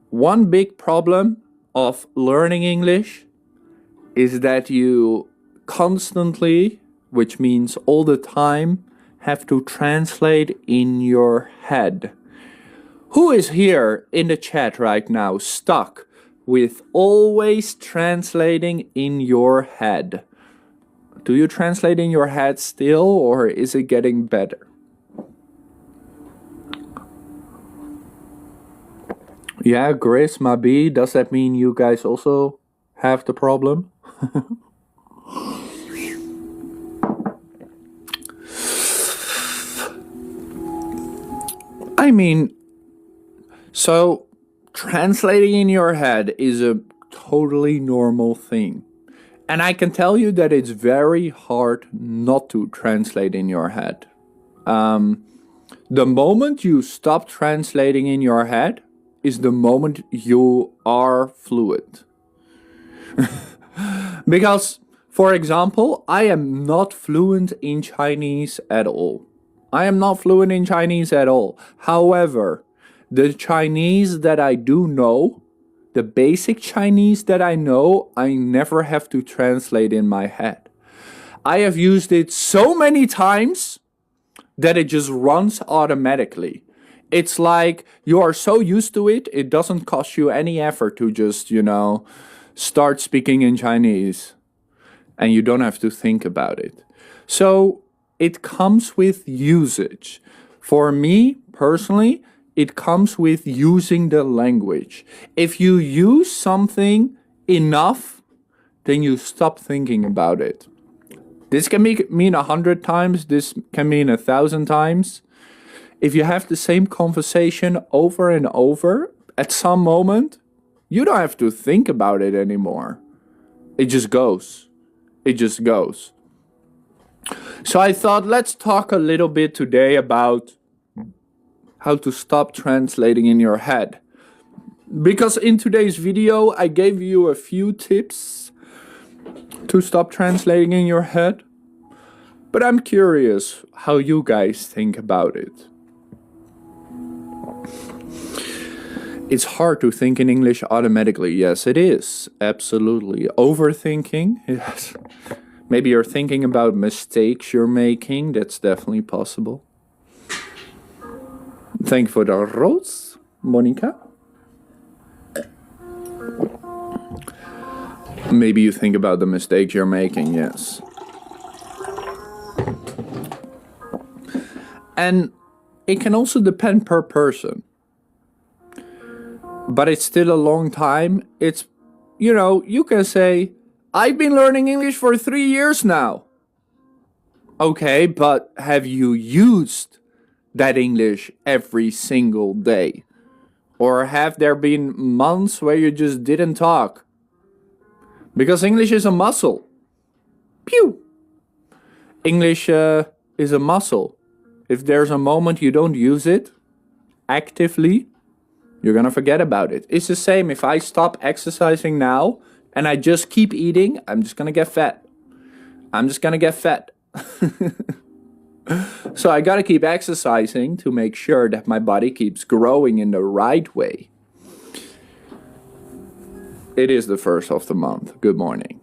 one big problem of learning English is that you constantly, which means all the time, have to translate in your head. Who is here in the chat right now stuck with always translating in your head? Do you translate in your head still, or is it getting better? Yeah, Grace, Mabi, does that mean you guys also have the problem? I mean, so translating in your head is a totally normal thing. And I can tell you that it's very hard not to translate in your head. The moment you stop translating in your head is the moment you are fluent. Because, for example, I am not fluent in Chinese at all. I am not fluent in Chinese at all. However, the Chinese that I do know, the basic Chinese that I know, I never have to translate in my head. I have used it so many times that it just runs automatically. It's like you are so used to it, it doesn't cost you any effort to just, start speaking in Chinese. And you don't have to think about it. So it comes with usage. For me, personally, it comes with using the language. If you use something enough, then you stop thinking about it. This can mean 100 times, this can mean 1,000 times. If you have the same conversation over and over, at some moment, you don't have to think about it anymore. It just goes. It just goes. So I thought, let's talk a little bit today about how to stop translating in your head. Because in today's video, I gave you a few tips to stop translating in your head. But I'm curious how you guys think about it. It's hard to think in English automatically. Yes, it is. Absolutely. Overthinking. Yes. Maybe you're thinking about mistakes you're making. That's definitely possible. Thank you for the rose, Monica. Maybe you think about the mistakes you're making. Yes. And it can also depend per person. But it's still a long time. It's, you can say, I've been learning English for 3 years now. Okay, but have you used that English every single day? Or have there been months where you just didn't talk? Because English is a muscle. Pew! English is a muscle. If there's a moment you don't use it actively, you're gonna forget about it. It's the same if I stop exercising now and I just keep eating, I'm just gonna get fat. I'm just gonna get fat. So I gotta keep exercising to make sure that my body keeps growing in the right way. It is the first of the month. Good morning.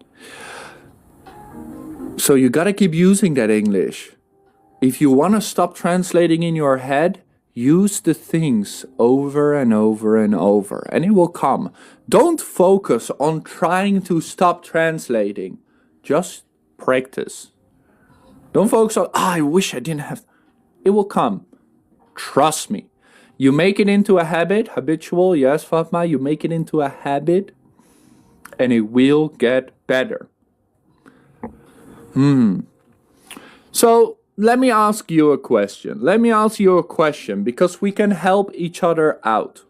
So you gotta keep using that English. If you wanna stop translating in your head, use the things over and over and over, and it will come. Don't focus on trying to stop translating. Just practice. Don't focus on, I wish I didn't have. It will come. Trust me. You make it into a habit, habitual, yes, Fatma, you make it into a habit, and it will get better. So, let me ask you a question. Because we can help each other out.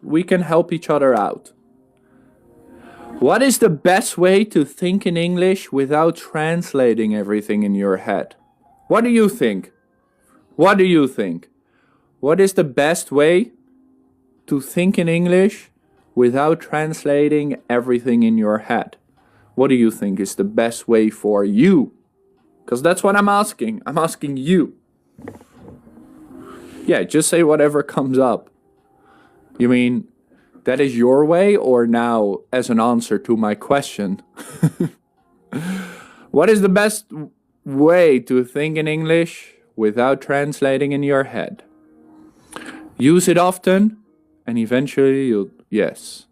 What is the best way to think in English without translating everything in your head? What do you think? What is the best way to think in English without translating everything in your head? What do you think is the best way for you? Because that's what I'm asking. I'm asking you. Yeah, just say whatever comes up. You mean, That is your way, or now as an answer to my question? What is the best way to think in English without translating in your head? Use it often, and eventually you'll, yes.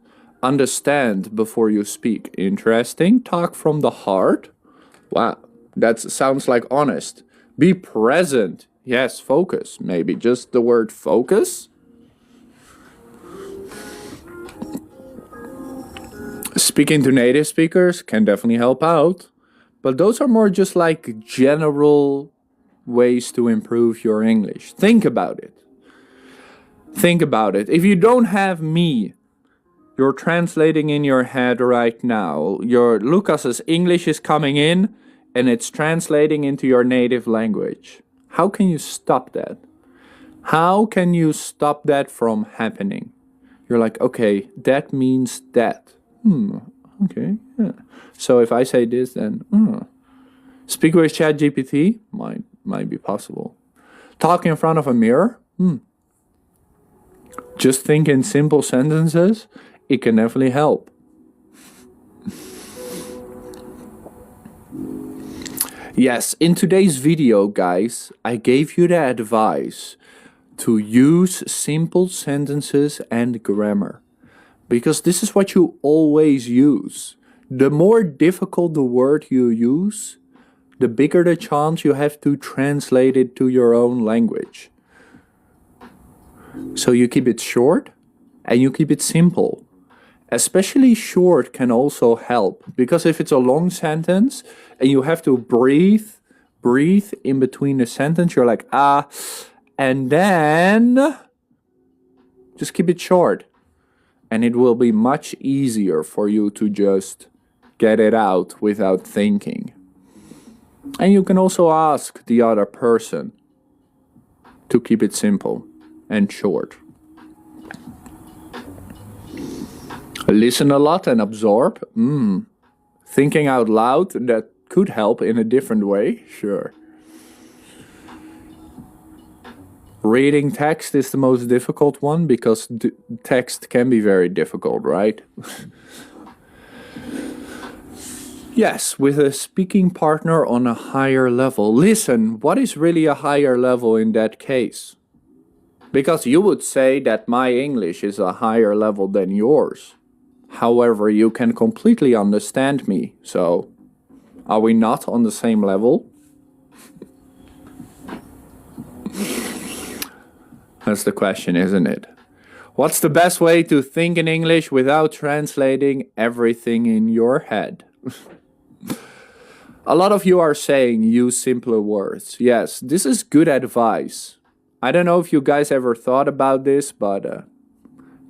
Understand before you speak. Interesting. Talk from the heart. Wow, that sounds like honest. Be present. Yes, focus. Maybe just the word focus. Speaking to native speakers can definitely help out. But those are more just like general ways to improve your English. Think about it. Think about it. If you don't have me, you're translating in your head right now. Your Lucas's English is coming in and it's translating into your native language. How can you stop that? How can you stop that from happening? You're like, okay, that means that. Okay, yeah. So if I say this, then speak with ChatGPT might be possible. Talk in front of a mirror. Just think in simple sentences. It can definitely help. Yes, in today's video, guys, I gave you the advice to use simple sentences and grammar. Because this is what you always use. The more difficult the word you use, the bigger the chance you have to translate it to your own language. So you keep it short and you keep it simple. Especially short can also help, because if it's a long sentence and you have to breathe in between the sentence, you're like, and then just keep it short. And it will be much easier for you to just get it out without thinking. And you can also ask the other person to keep it simple and short. Listen a lot and absorb. Thinking out loud, that could help in a different way, sure. Reading text is the most difficult one, because text can be very difficult, right? Yes, with a speaking partner on a higher level. Listen, what is really a higher level in that case? Because you would say that my English is a higher level than yours. However, you can completely understand me. So, are we not on the same level? That's the question, isn't it? What's the best way to think in English without translating everything in your head? A lot of you are saying use simpler words. Yes, this is good advice. I don't know if you guys ever thought about this, but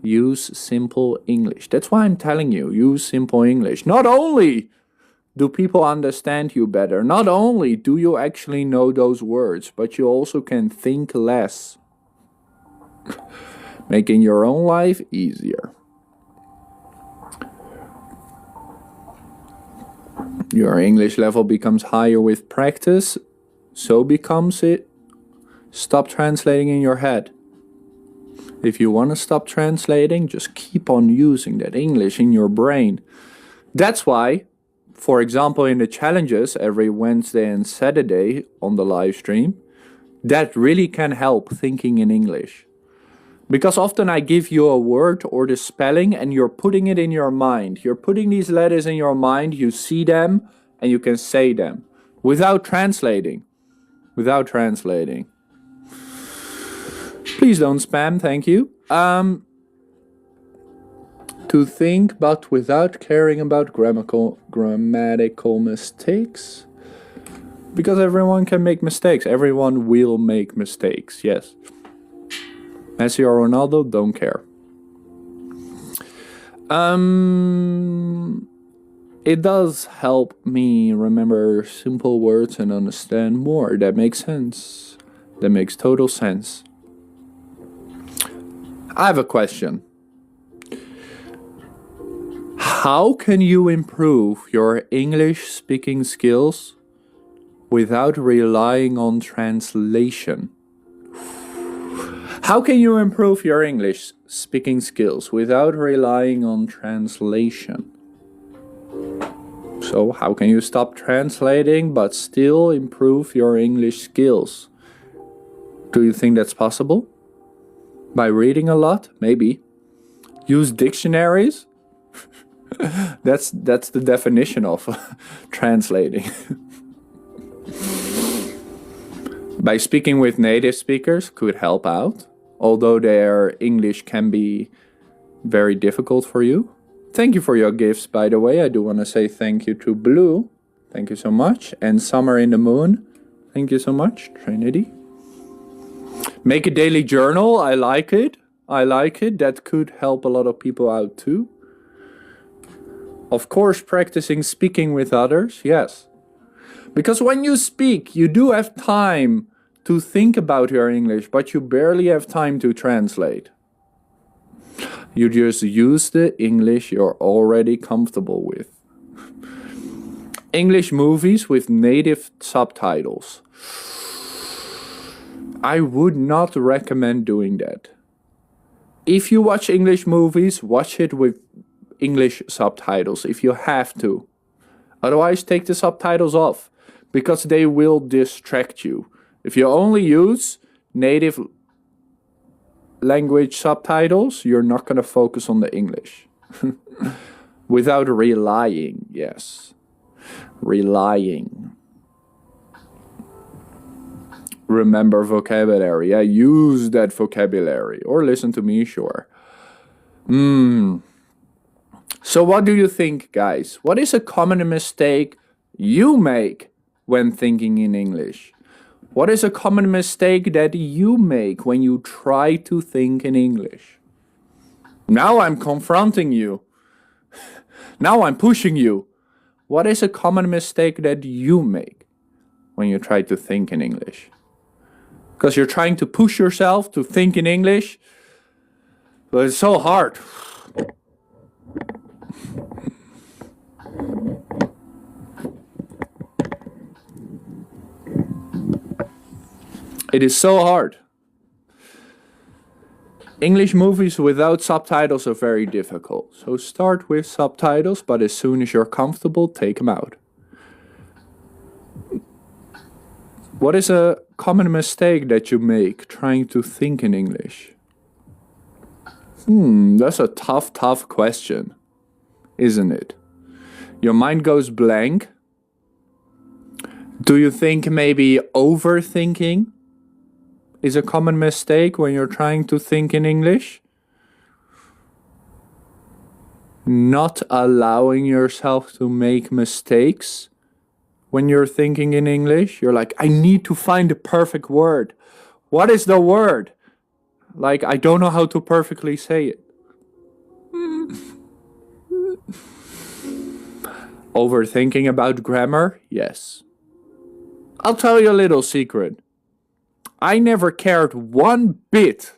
use simple English. That's why I'm telling you, use simple English. Not only do people understand you better, not only do you actually know those words, but you also can think less, making your own life easier. Your English level becomes higher with practice, so becomes it. Stop translating in your head. If you want to stop translating, just keep on using that English in your brain. That's why, for example, in the challenges every Wednesday and Saturday on the live stream, that really can help thinking in English. Because often I give you a word or the spelling and you're putting it in your mind. You're putting these letters in your mind, you see them, and you can say them without translating. Without translating. Please don't spam, thank you. To think, but without caring about grammatical mistakes. Because everyone can make mistakes. Everyone will make mistakes, yes. Messi or Ronaldo, don't care. It does help me remember simple words and understand more. That makes sense. That makes total sense. I have a question. How can you improve your English speaking skills without relying on translation? How can you improve your English speaking skills without relying on translation? So, how can you stop translating but still improve your English skills? Do you think that's possible? By reading a lot? Maybe. Use dictionaries? That's the definition of translating. By speaking with native speakers could help out, although their English can be very difficult for you. Thank you for your gifts, by the way. I do want to say thank you to Blue. Thank you so much. And Summer in the Moon. Thank you so much, Trinity. Make a daily journal. I like it. I like it. That could help a lot of people out too. Of course, practicing speaking with others. Yes. Because when you speak, you do have time to think about your English, but you barely have time to translate. You just use the English you're already comfortable with. English movies with native subtitles. I would not recommend doing that. If you watch English movies, watch it with English subtitles if you have to. Otherwise, take the subtitles off because they will distract you. If you only use native language subtitles, you're not going to focus on the English. Without relying, yes. Relying. Remember vocabulary. Yeah, use that vocabulary. Or listen to me, sure. So what do you think, guys? What is a common mistake you make when thinking in English? What is a common mistake that you make when you try to think in English? Now I'm confronting you. Now I'm pushing you. What is a common mistake that you make when you try to think in English? Because you're trying to push yourself to think in English, but it's so hard. It is so hard. English movies without subtitles are very difficult. So start with subtitles, but as soon as you're comfortable, take them out. What is a common mistake that you make trying to think in English? That's a tough question, isn't it? Your mind goes blank. Do you think maybe overthinking is a common mistake when you're trying to think in English? Not allowing yourself to make mistakes when you're thinking in English. You're like, I need to find the perfect word. What is the word? Like, I don't know how to perfectly say it. Overthinking about grammar? Yes. I'll tell you a little secret. I never cared one bit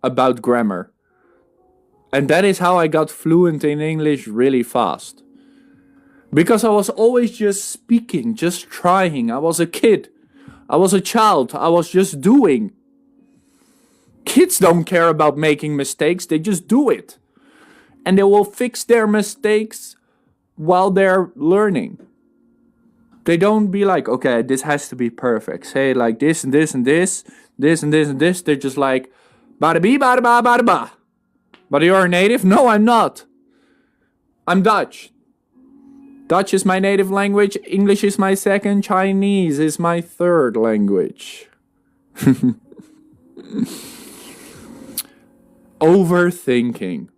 about grammar. And that is how I got fluent in English really fast. Because I was always just speaking, just trying. I was a kid. I was a child. I was just doing. Kids don't care about making mistakes. They just do it. And they will fix their mistakes while they're learning. They don't be like, okay, this has to be perfect. Say it like this and this and this, this and this and this. They're just like, bada bee, bada ba, bada ba. But you're a native? No, I'm not. I'm Dutch. Dutch is my native language. English is my second. Chinese is my third language. Overthinking.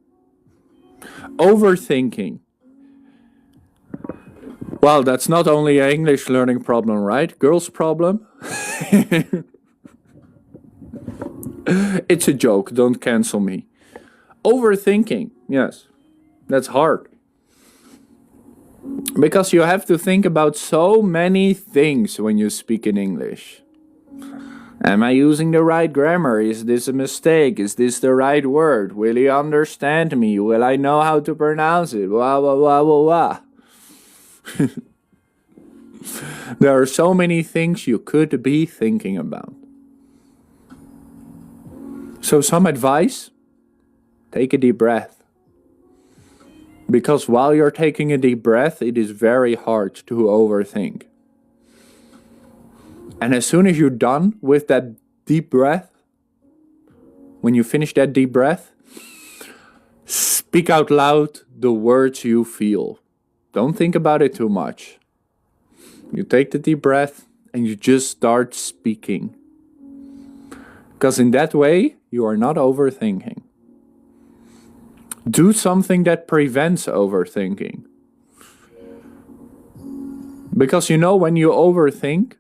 Overthinking. Well, that's not only an English learning problem, right? Girls' problem. It's a joke. Don't cancel me. Overthinking. Yes. That's hard. Because you have to think about so many things when you speak in English. Am I using the right grammar? Is this a mistake? Is this the right word? Will he understand me? Will I know how to pronounce it? Blah, blah, blah, blah, blah. There are so many things you could be thinking about. So some advice, take a deep breath. Because while you're taking a deep breath, it is very hard to overthink. And as soon as you're done with that deep breath, when you finish that deep breath, speak out loud the words you feel. Don't think about it too much. You take the deep breath and you just start speaking. Because in that way, you are not overthinking. Do something that prevents overthinking. Because when you overthink,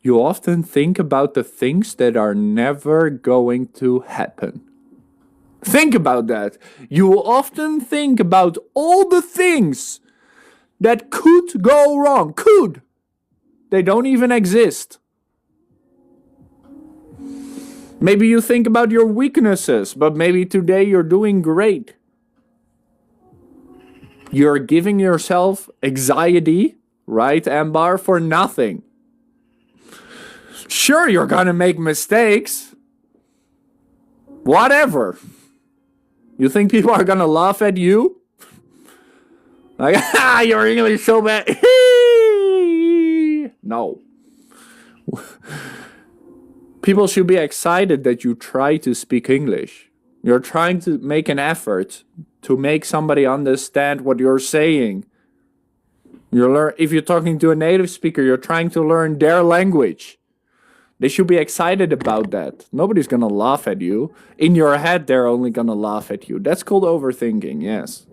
you often think about the things that are never going to happen. Think about that. You will often think about all the things that could go wrong. Could. They don't even exist. Maybe you think about your weaknesses, but maybe today you're doing great. You're giving yourself anxiety, right, Ambar, for nothing. Sure, you're gonna make mistakes. Whatever. You think people are gonna laugh at you? Like, your English is so bad. No. People should be excited that you try to speak English. You're trying to make an effort to make somebody understand what you're saying. If you're talking to a native speaker, you're trying to learn their language. They should be excited about that. Nobody's gonna laugh at you. In your head, they're only gonna laugh at you. That's called overthinking, yes.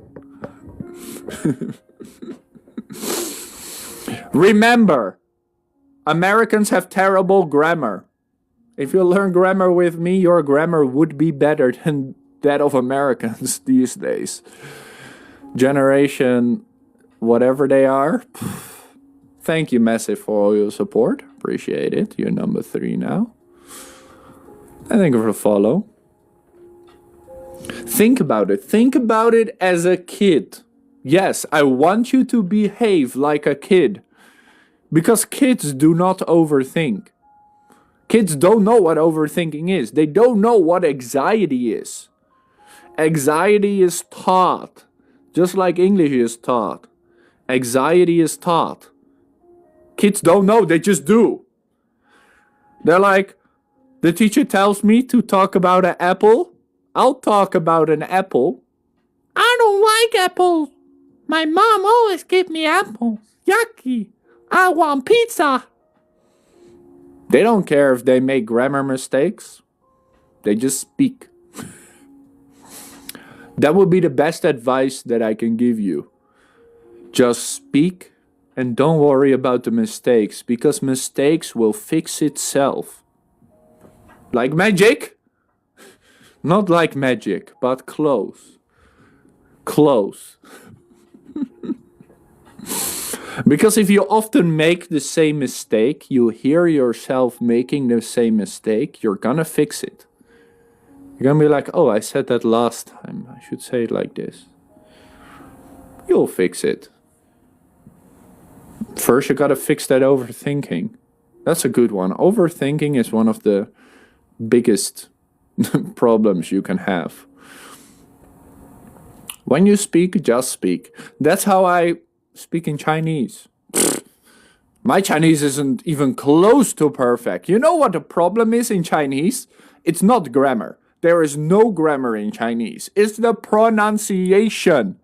Remember, Americans have terrible grammar. If you learn grammar with me, your grammar would be better than that of Americans these days. Generation, whatever they are. Thank you, massive, for all your support. Appreciate it. You're number 3 now. And thank you for the follow. Think about it. Think about it as a kid. Yes, I want you to behave like a kid. Because kids do not overthink. Kids don't know what overthinking is. They don't know what anxiety is. Anxiety is taught. Just like English is taught. Anxiety is taught. Kids don't know, they just do. They're like, the teacher tells me to talk about an apple. I'll talk about an apple. I don't like apples. My mom always gives me apples. Yucky. I want pizza. They don't care if they make grammar mistakes. They just speak. That would be the best advice that I can give you. Just speak and don't worry about the mistakes, because mistakes will fix itself. Like magic? Not like magic, but close. Close. Because if you often make the same mistake, you hear yourself making the same mistake, you're gonna fix it. You're gonna be like, oh, I said that last time. I should say it like this. You'll fix it. First, you gotta fix that overthinking. That's a good one. Overthinking is one of the biggest problems you can have. When you speak, just speak. That's how I speak in Chinese. My Chinese isn't even close to perfect. You know what the problem is in Chinese? It's not grammar. There is no grammar in Chinese. It's the pronunciation.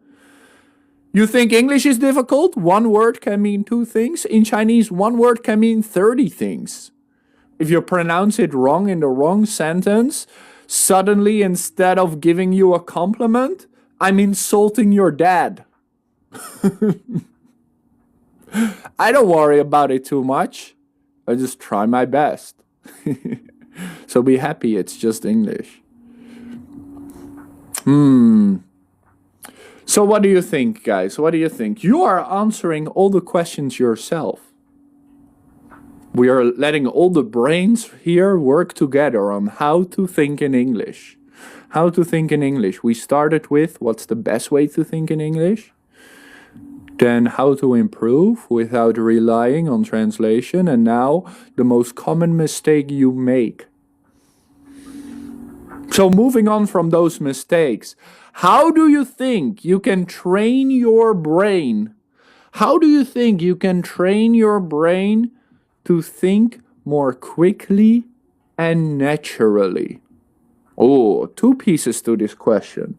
You think English is difficult? One word can mean 2 things. In Chinese, one word can mean 30 things. If you pronounce it wrong in the wrong sentence, suddenly instead of giving you a compliment, I'm insulting your dad. I don't worry about it too much. I just try my best. So be happy it's just English. So what do you think, guys? What do you think? You are answering all the questions yourself. We are letting all the brains here work together on how to think in English. How to think in English. We started with what's the best way to think in English. Then how to improve without relying on translation. And now the most common mistake you make. So moving on from those mistakes, how do you think you can train your brain? How do you think you can train your brain to think more quickly and naturally? Oh, two pieces to this question.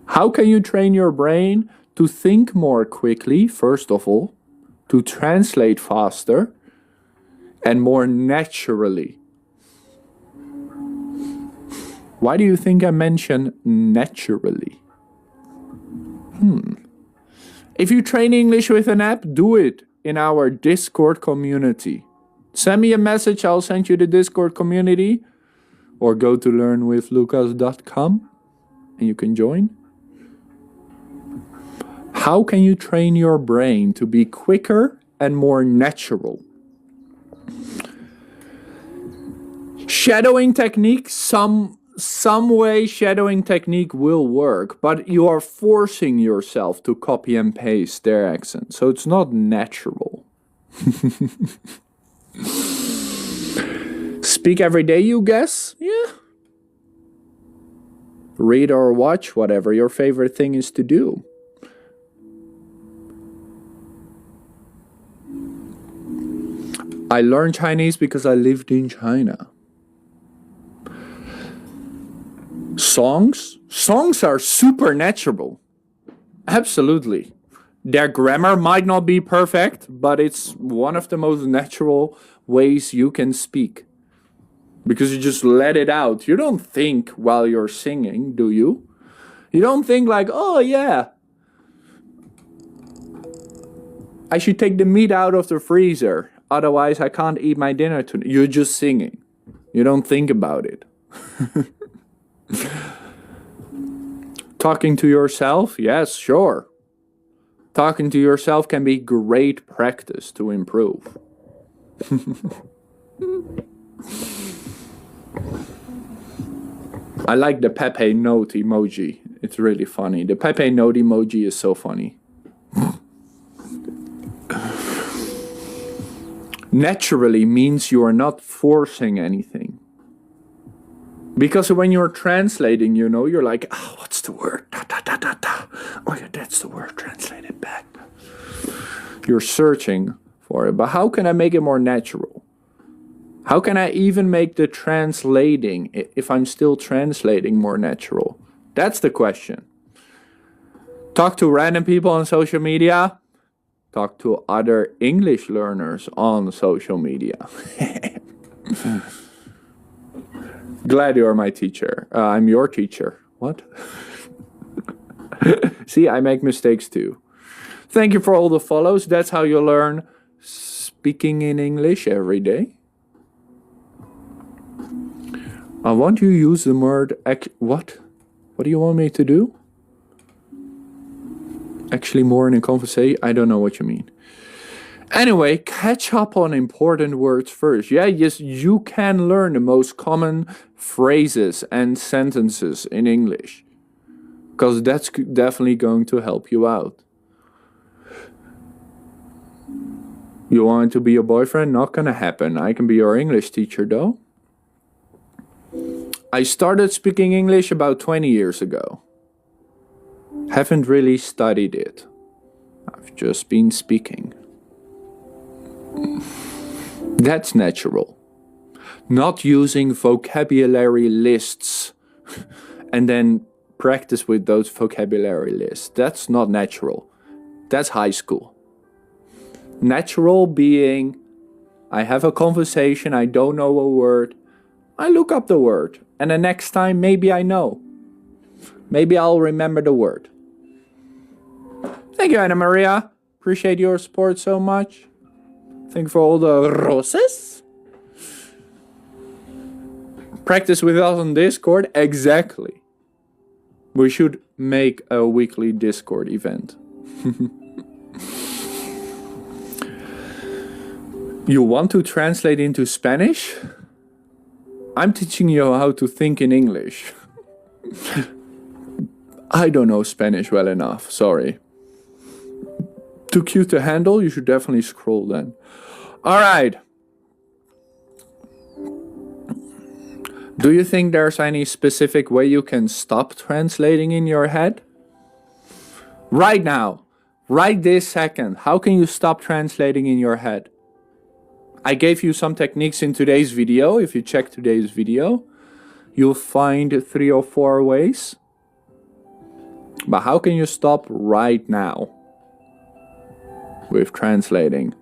How can you train your brain to think more quickly, first of all, to translate faster, and more naturally? Why do you think I mention naturally? If you train English with an app, do it in our Discord community. Send me a message, I'll send you the Discord community, or go to learnwithlucas.com and you can join. How can you train your brain to be quicker and more natural? Shadowing technique, some way shadowing technique will work, but you are forcing yourself to copy and paste their accent, so it's not natural. Speak every day, you guess? Yeah. Read or watch, whatever your favorite thing is to do. I learned Chinese because I lived in China. Songs are supernatural. Absolutely. Their grammar might not be perfect, but it's one of the most natural ways you can speak. Because you just let it out. You don't think while you're singing, do you? You don't think like, oh yeah, I should take the meat out of the freezer. Otherwise I can't eat my dinner tonight. You're just singing. You don't think about it. Talking to yourself? Yes, sure. Talking to yourself can be great practice to improve. I like the Pepe note emoji. It's really funny. The Pepe note emoji is so funny. Naturally means you are not forcing anything. Because when you're translating, you know, you're like, oh, what's the word? Da, da, da, da, da. Oh yeah, that's the word. Translate it back. You're searching for it. But how can I make it more natural? How can I even make the translating, if I'm still translating, more natural? That's the question. Talk to random people on social media. Talk to other English learners on social media. Glad you're my teacher. I'm your teacher. What? See, I make mistakes too. Thank you for all the follows. That's how you learn speaking in English every day. I want you to use the word what? What do you want me to do? Actually more in a conversation? I don't know what you mean. Anyway, catch up on important words first. Yeah, yes, you can learn the most common phrases and sentences in English. Because that's definitely going to help you out. You want to be your boyfriend? Not gonna happen. I can be your English teacher though. I started speaking English about 20 years ago. Haven't really studied it. I've just been speaking. That's natural. Not using vocabulary lists and then practice with those vocabulary lists. That's not natural. That's high school. Natural being, I have a conversation, I don't know a word, I look up the word, and the next time maybe I know. Maybe I'll remember the word. Thank you, Anna Maria. Appreciate your support so much. Thank you for all the roses. Practice with us on Discord. Exactly. We should make a weekly Discord event. You want to translate into Spanish? I'm teaching you how to think in English. I don't know Spanish well enough, sorry. Too cute to handle? You should definitely scroll then. Alright. Do you think there's any specific way you can stop translating in your head? Right now, right this second, how can you stop translating in your head? I gave you some techniques in today's video. If you check today's video, you'll find 3 or 4 ways. But how can you stop right now with translating?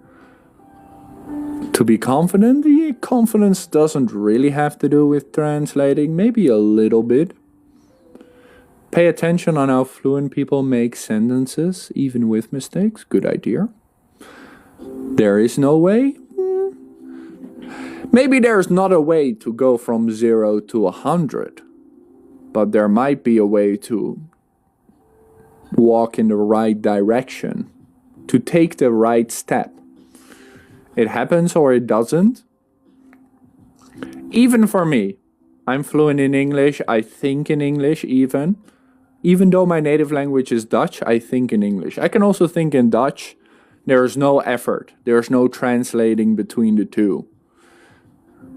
To be confident, confidence doesn't really have to do with translating, maybe a little bit. Pay attention on how fluent people make sentences, even with mistakes. Good idea. There is no way. Maybe there's not a way to go from 0 to 100, but there might be a way to walk in the right direction, to take the right step. It happens or it doesn't. Even for me, I'm fluent in English, I think in English even. Even though my native language is Dutch, I think in English. I can also think in Dutch. There is no effort. There's no translating between the two.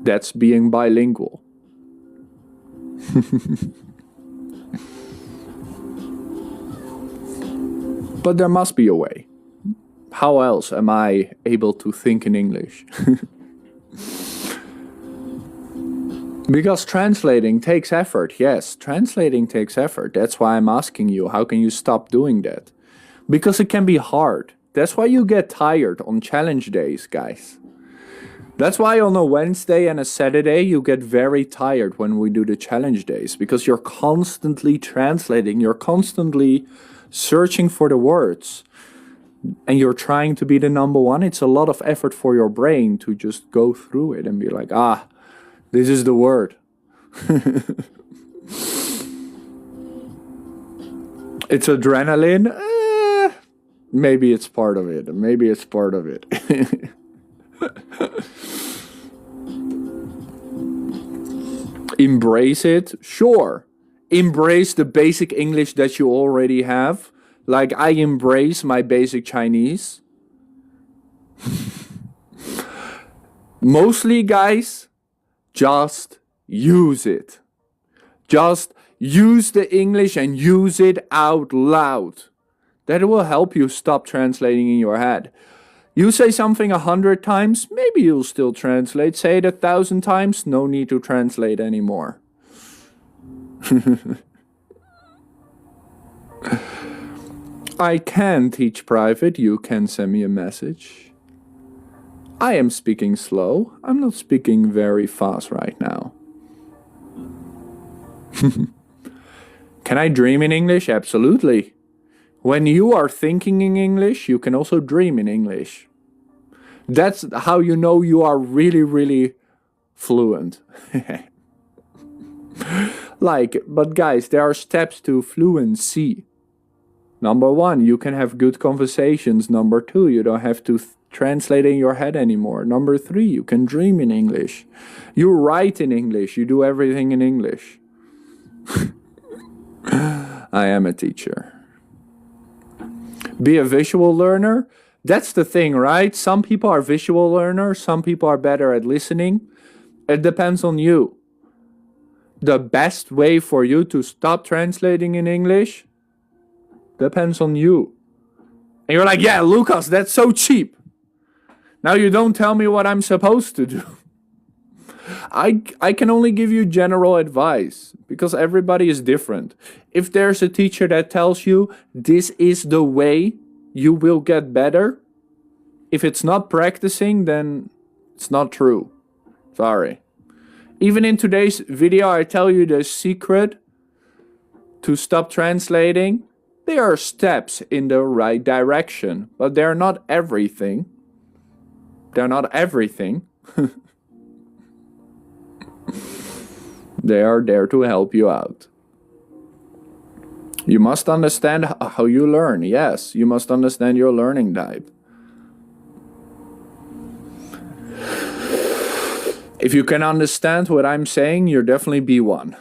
That's being bilingual. But there must be a way. How else am I able to think in English? Because translating takes effort. Yes, translating takes effort. That's why I'm asking you, how can you stop doing that? Because it can be hard. That's why you get tired on challenge days, guys. That's why on a Wednesday and a Saturday you get very tired when we do the challenge days. Because you're constantly translating. You're constantly searching for the words. And you're trying to be the number one. It's a lot of effort for your brain to just go through it and be like, this is the word. It's adrenaline. Maybe it's part of it. Maybe it's part of it. Embrace it. Sure. Embrace the basic English that you already have. Like I embrace my basic Chinese. Mostly, guys, just use it. Just use the English and use it out loud. That will help you stop translating in your head. You say something 100 times, maybe you'll still translate. Say it 1,000 times, no need to translate anymore. I can teach private, you can send me a message. I am speaking slow, I'm not speaking very fast right now. Can I dream in English? Absolutely. When you are thinking in English, you can also dream in English. That's how you know you are really, really fluent. But guys, there are steps to fluency. Number 1, you can have good conversations. Number 2, you don't have to translate in your head anymore. Number 3, you can dream in English. You write in English. You do everything in English. I am a teacher. Be a visual learner. That's the thing, right? Some people are visual learners. Some people are better at listening. It depends on you. The best way for you to stop translating in English depends on you. And you're like, yeah, Lucas, that's so cheap. Now you don't tell me what I'm supposed to do. I can only give you general advice because everybody is different. If there's a teacher that tells you this is the way you will get better, if it's not practicing, then it's not true. Sorry. Even in today's video, I tell you the secret to stop translating. There are steps in the right direction, but they're not everything. They're not everything. They are there to help you out. You must understand how you learn. Yes, you must understand your learning type. If you can understand what I'm saying, you're definitely B1.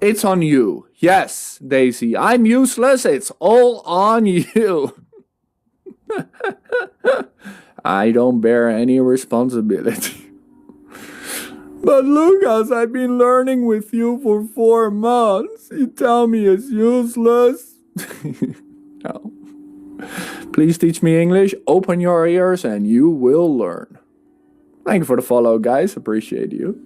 It's on you. Yes, Daisy, I'm useless. It's all on you. I don't bear any responsibility. But Lucas, I've been learning with you for 4 months. You tell me it's useless. No. Please teach me English, open your ears, and you will learn. Thank you for the follow, guys. Appreciate you.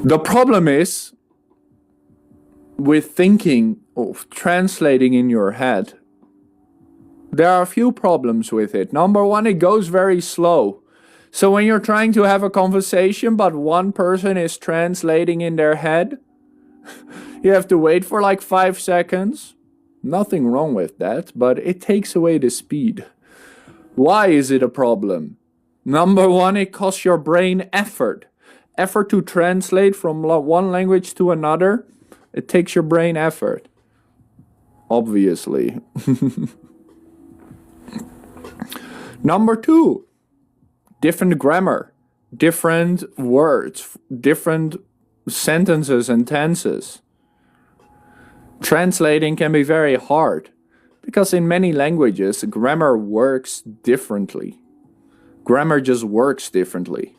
The problem is with thinking of translating in your head. There are a few problems with it. Number one, it goes very slow. So when you're trying to have a conversation but one person is translating in their head, you have to wait for like 5 seconds. Nothing wrong with that, but it takes away the speed. Why is it a problem? Number one, it costs your brain effort. Effort to translate from one language to another, it takes your brain effort. Obviously. Number two, different grammar, different words, different sentences and tenses. Translating can be very hard because in many languages, grammar works differently. Grammar just works differently.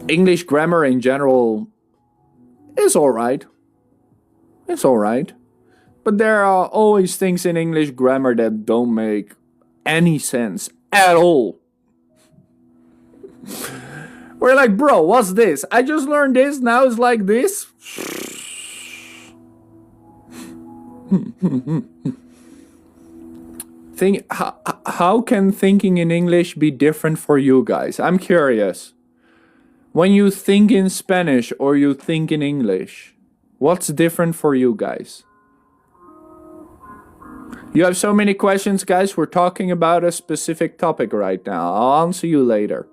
English grammar in general is alright. It's alright. But there are always things in English grammar that don't make any sense at all. We're like, bro, what's this? I just learned this, now it's like this? How can thinking in English be different for you guys? I'm curious. When you think in Spanish or you think in English, what's different for you guys? You have so many questions, guys. We're talking about a specific topic right now. I'll answer you later.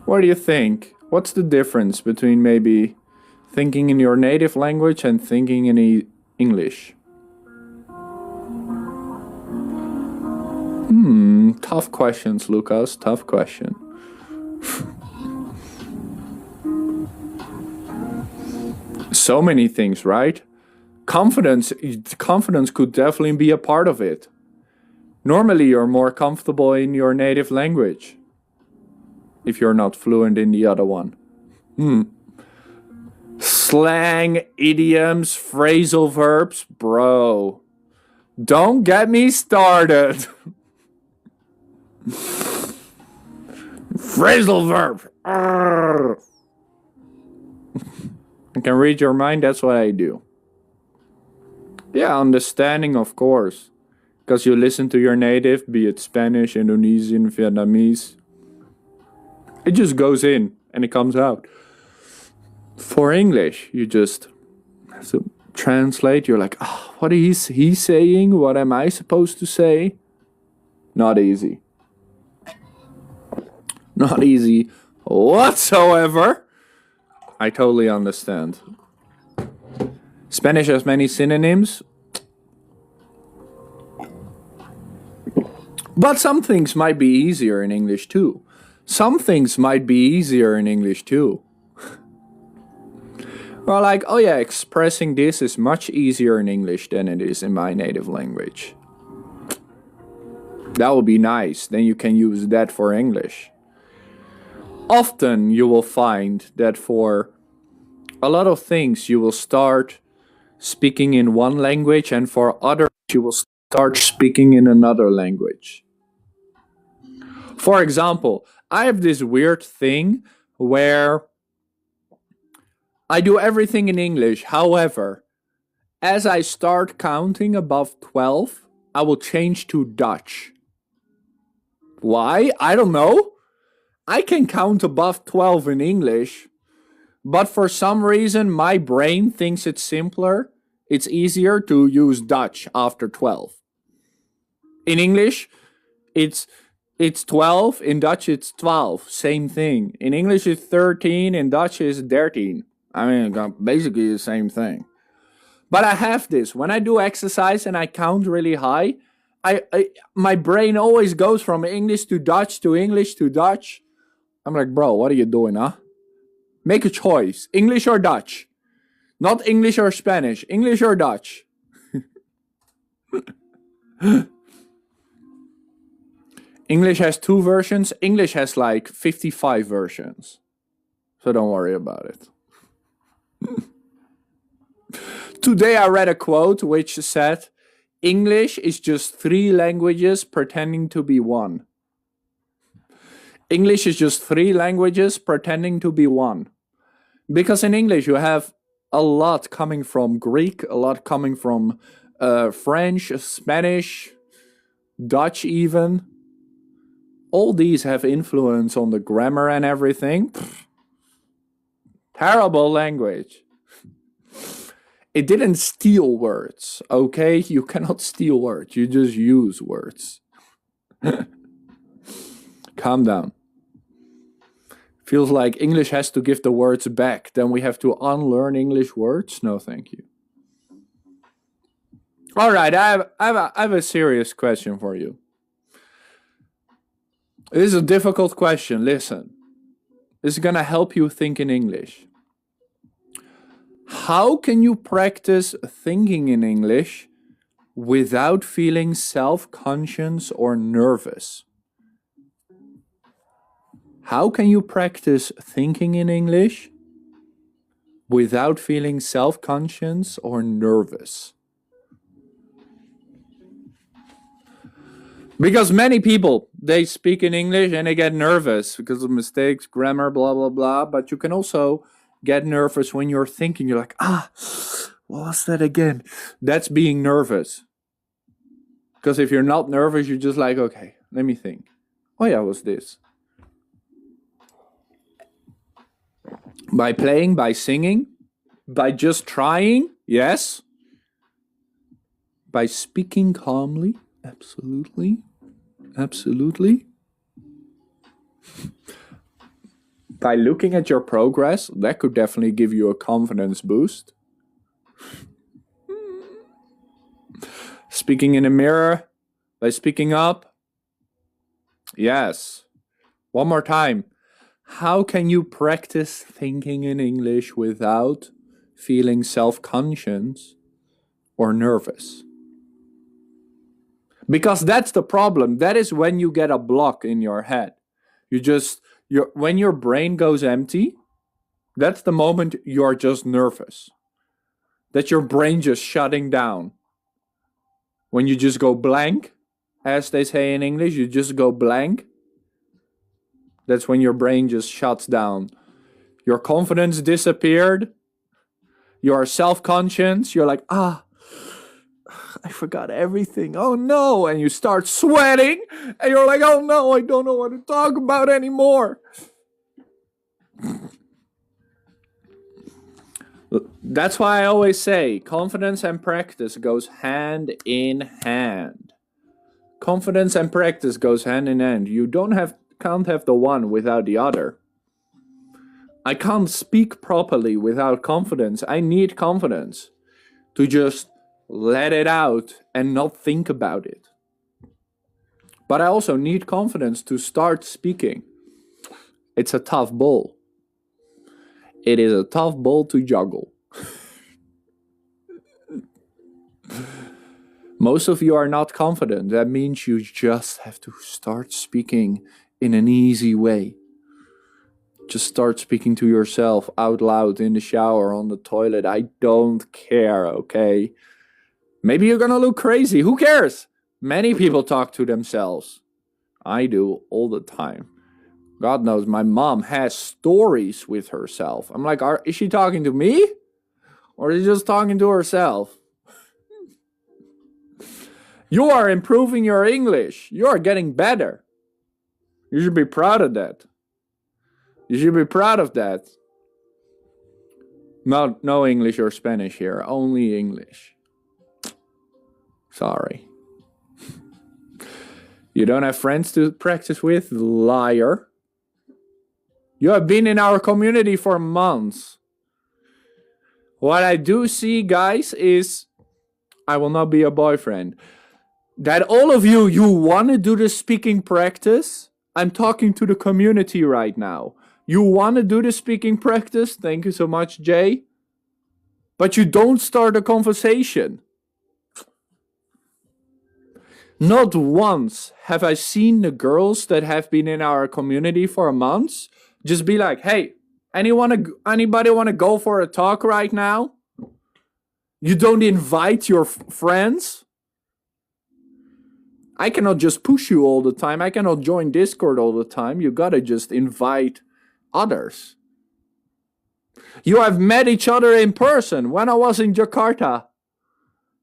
What do you think? What's the difference between maybe thinking in your native language and thinking in English? Tough questions, Lucas. Tough question. So many things, right? Confidence could definitely be a part of it. Normally you're more comfortable in your native language if you're not fluent in the other one. Slang, idioms, phrasal verbs, bro. Don't get me started. Phrasal verb. I can read your mind, that's what I do. Yeah, understanding, of course. Because you listen to your native, be it Spanish, Indonesian, Vietnamese. It just goes in and it comes out. For English, you just have to translate. You're like, oh, what is he saying? What am I supposed to say? Not easy. Not easy whatsoever. I totally understand. Spanish has many synonyms. But some things might be easier in English too. Some things might be easier in English too. Well, like, oh yeah, expressing this is much easier in English than it is in my native language. That would be nice. Then you can use that for English. Often you will find that for a lot of things you will start speaking in one language, and for others you will start speaking in another language. For example, I have this weird thing where I do everything in English. However, as I start counting above 12, I will change to Dutch. Why? I don't know. I can count above 12 in English, but for some reason my brain thinks it's simpler. It's easier to use Dutch after 12. In English, it's 12. In Dutch, it's 12. Same thing. In English, it's 13. In Dutch, it's 13. I mean, basically the same thing. But I have this. When I do exercise and I count really high, my brain always goes from English to Dutch to English to Dutch. I'm like, bro, what are you doing, huh? Make a choice. English or Dutch? Not English or Spanish, English or Dutch. English has 2 versions, English has like 55 versions. So don't worry about it. Today I read a quote which said, English is just 3 languages pretending to be one. English is just 3 languages pretending to be one. Because in English you have a lot coming from Greek, a lot coming from French, Spanish, Dutch even. All these have influence on the grammar and everything. Pfft. Terrible language. It didn't steal words, okay? You cannot steal words, you just use words. Calm down. Feels like English has to give the words back, then we have to unlearn English words? No, thank you. Alright, I have a serious question for you. This is a difficult question, listen. This is gonna help you think in English. How can you practice thinking in English without feeling self-conscious or nervous? How can you practice thinking in English without feeling self-conscious or nervous? Because many people, they speak in English and they get nervous because of mistakes, grammar, blah, blah, blah. But you can also get nervous when you're thinking. You're like, what was that again? That's being nervous. Because if you're not nervous, you're just like, okay, let me think. Oh yeah, it was this. By playing, by singing, by just trying, yes. By speaking calmly, absolutely. Absolutely. By looking at your progress, that could definitely give you a confidence boost. Speaking in a mirror, by speaking up. Yes. One more time. How can you practice thinking in English without feeling self-conscious or nervous? Because that's the problem. That is when you get a block in your head. When your brain goes empty, that's the moment you're just nervous. That's your brain just shutting down. When you just go blank, as they say in English, you just go blank. That's when your brain just shuts down. Your confidence disappeared. You're self-conscious. You're like, I forgot everything. Oh no. And you start sweating. And you're like, oh no, I don't know what to talk about anymore. That's why I always say confidence and practice goes hand in hand. Confidence and practice goes hand in hand. You can't have the one without the other. I can't speak properly without confidence. I need confidence to just let it out and not think about it. But I also need confidence to start speaking. It's a tough ball. It is a tough ball to juggle. Most of you are not confident. That means you just have to start speaking in an easy way. Just start speaking to yourself out loud in the shower, on the toilet. I don't care, okay? Maybe you're gonna look crazy. Who cares? Many people talk to themselves. I do all the time. God knows my mom has stories with herself. I'm like, is she talking to me? Or is she just talking to herself? You are improving your English. You are getting better. You should be proud of that. You should be proud of that. No English or Spanish here. Only English. Sorry. You don't have friends to practice with? Liar. You have been in our community for months. What I do see, guys, is I will not be a boyfriend. That all of you want to do the speaking practice. I'm talking to the community right now. You want to do the speaking practice? Thank you so much, Jay. but you don't start a conversation. Not once have I seen the girls that have been in our community for a month just be like, hey, anybody want to go for a talk right now? You don't invite your friends? I cannot just push you all the time. I cannot join Discord all the time. You gotta just invite others. You have met each other in person. When I was in Jakarta,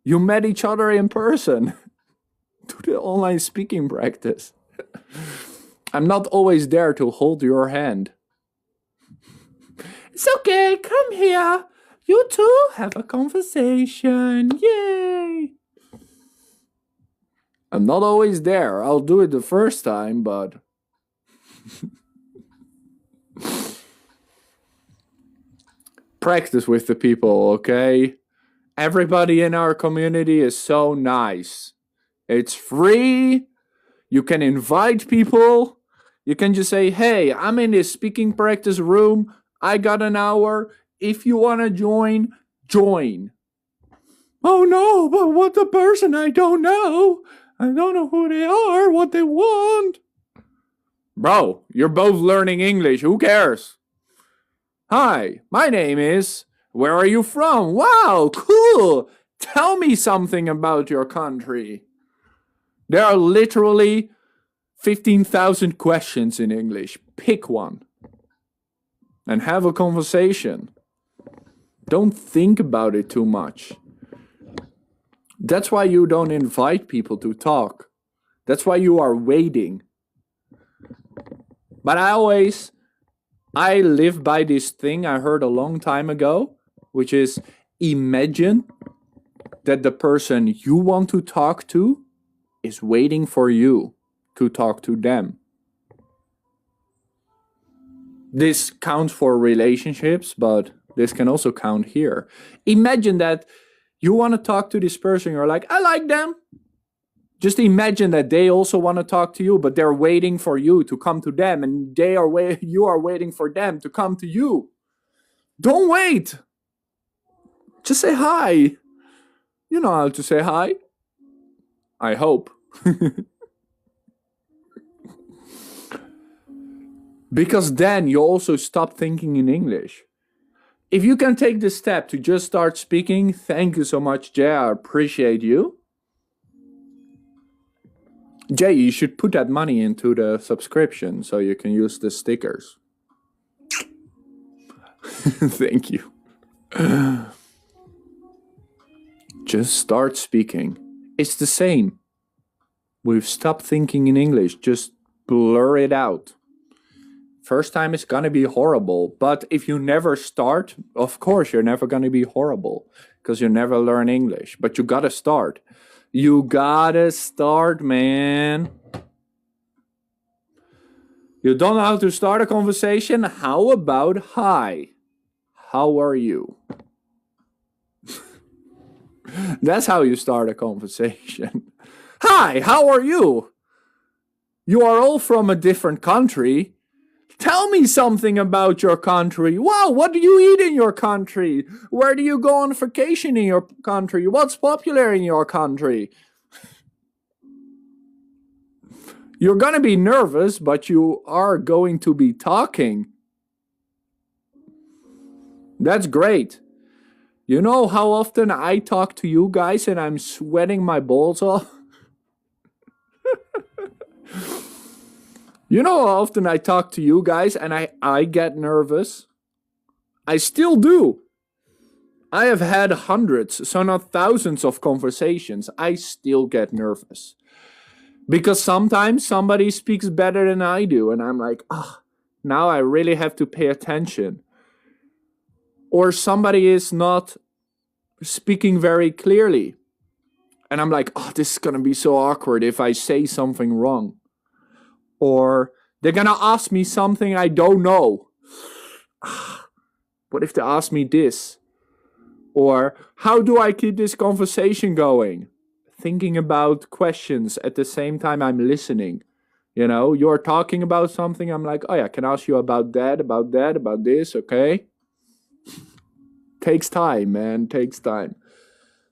you met each other in person. To the online speaking practice. I'm not always there to hold your hand. It's okay, come here. You two have a conversation. Yay! I'm not always there. I'll do it the first time, but... Practice with the people, okay? Everybody in our community is so nice. It's free. You can invite people. You can just say, hey, I'm in this speaking practice room. I got an hour. If you want to join, join. Oh no, but what the person I don't know? I don't know who they are, what they want. Bro, you're both learning English. Who cares? Hi, my name is... Where are you from? Wow, cool. Tell me something about your country. There are literally 15,000 questions in English. Pick one. And have a conversation. Don't think about it too much. That's why you don't invite people to talk. That's why you are waiting. But I live by this thing I heard a long time ago, which is imagine that the person you want to talk to is waiting for you to talk to them. This counts for relationships, but this can also count here. Imagine that you want to talk to this person, you're like, I like them. Just imagine that they also want to talk to you, but they're waiting for you to come to them, and you are waiting for them to come to you. Don't wait. Just say hi. You know how to say hi. I hope. Because then you also stop thinking in English. If you can take the step to just start speaking, thank you so much, Jay. I appreciate you. Jay, you should put that money into the subscription so you can use the stickers. Thank you. Just start speaking. It's the same. We've stopped thinking in English. Just blur it out. First time it's gonna be horrible. But if you never start, of course you're never gonna be horrible. Because you never learn English. But you gotta start. You gotta start, man. You don't know how to start a conversation? How about hi? How are you? That's how you start a conversation. Hi, how are you? You are all from a different country. Tell me something about your country. Wow, what do you eat in your country? Where do you go on vacation in your country? What's popular in your country? You're gonna be nervous, but you are going to be talking. That's great. You know how often I talk to you guys and I'm sweating my balls off? You know how often I talk to you guys and I get nervous? I still do. I have had hundreds, so not thousands of conversations. I still get nervous. Because sometimes somebody speaks better than I do and I'm like, now I really have to pay attention. Or somebody is not speaking very clearly. And I'm like, this is going to be so awkward if I say something wrong. Or they're going to ask me something I don't know. What if they ask me this? Or how do I keep this conversation going? Thinking about questions at the same time I'm listening. You know, you're talking about something. I'm like, oh yeah, I can ask you about that, about this, okay? Takes time, man. Takes time.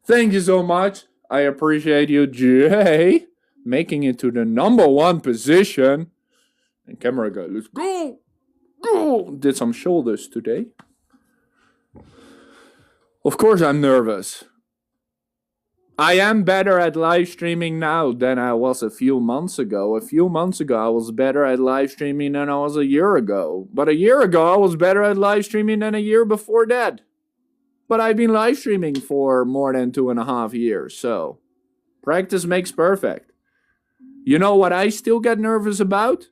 Thank you so much. I appreciate you, Jay, making it to the #1 position. And camera guy, let's go. Go. Did some shoulders today. Of course I'm nervous. I am better at live streaming now than I was a few months ago. A few months ago, I was better at live streaming than I was a year ago. But a year ago, I was better at live streaming than a year before that. But I've been live streaming for more than 2.5 years, so practice makes perfect. You know what I still get nervous about?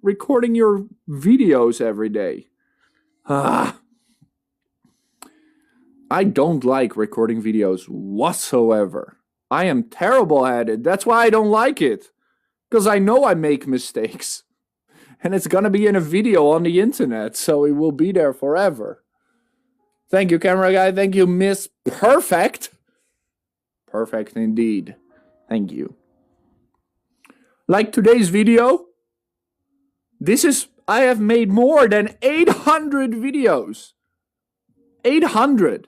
Recording your videos every day. I don't like recording videos whatsoever. I am terrible at it. That's why I don't like it. Because I know I make mistakes. And it's gonna be in a video on the internet, so it will be there forever. Thank you, camera guy. Thank you, Miss Perfect. Perfect indeed. Thank you. Like today's video, I have made more than 800 videos. 800.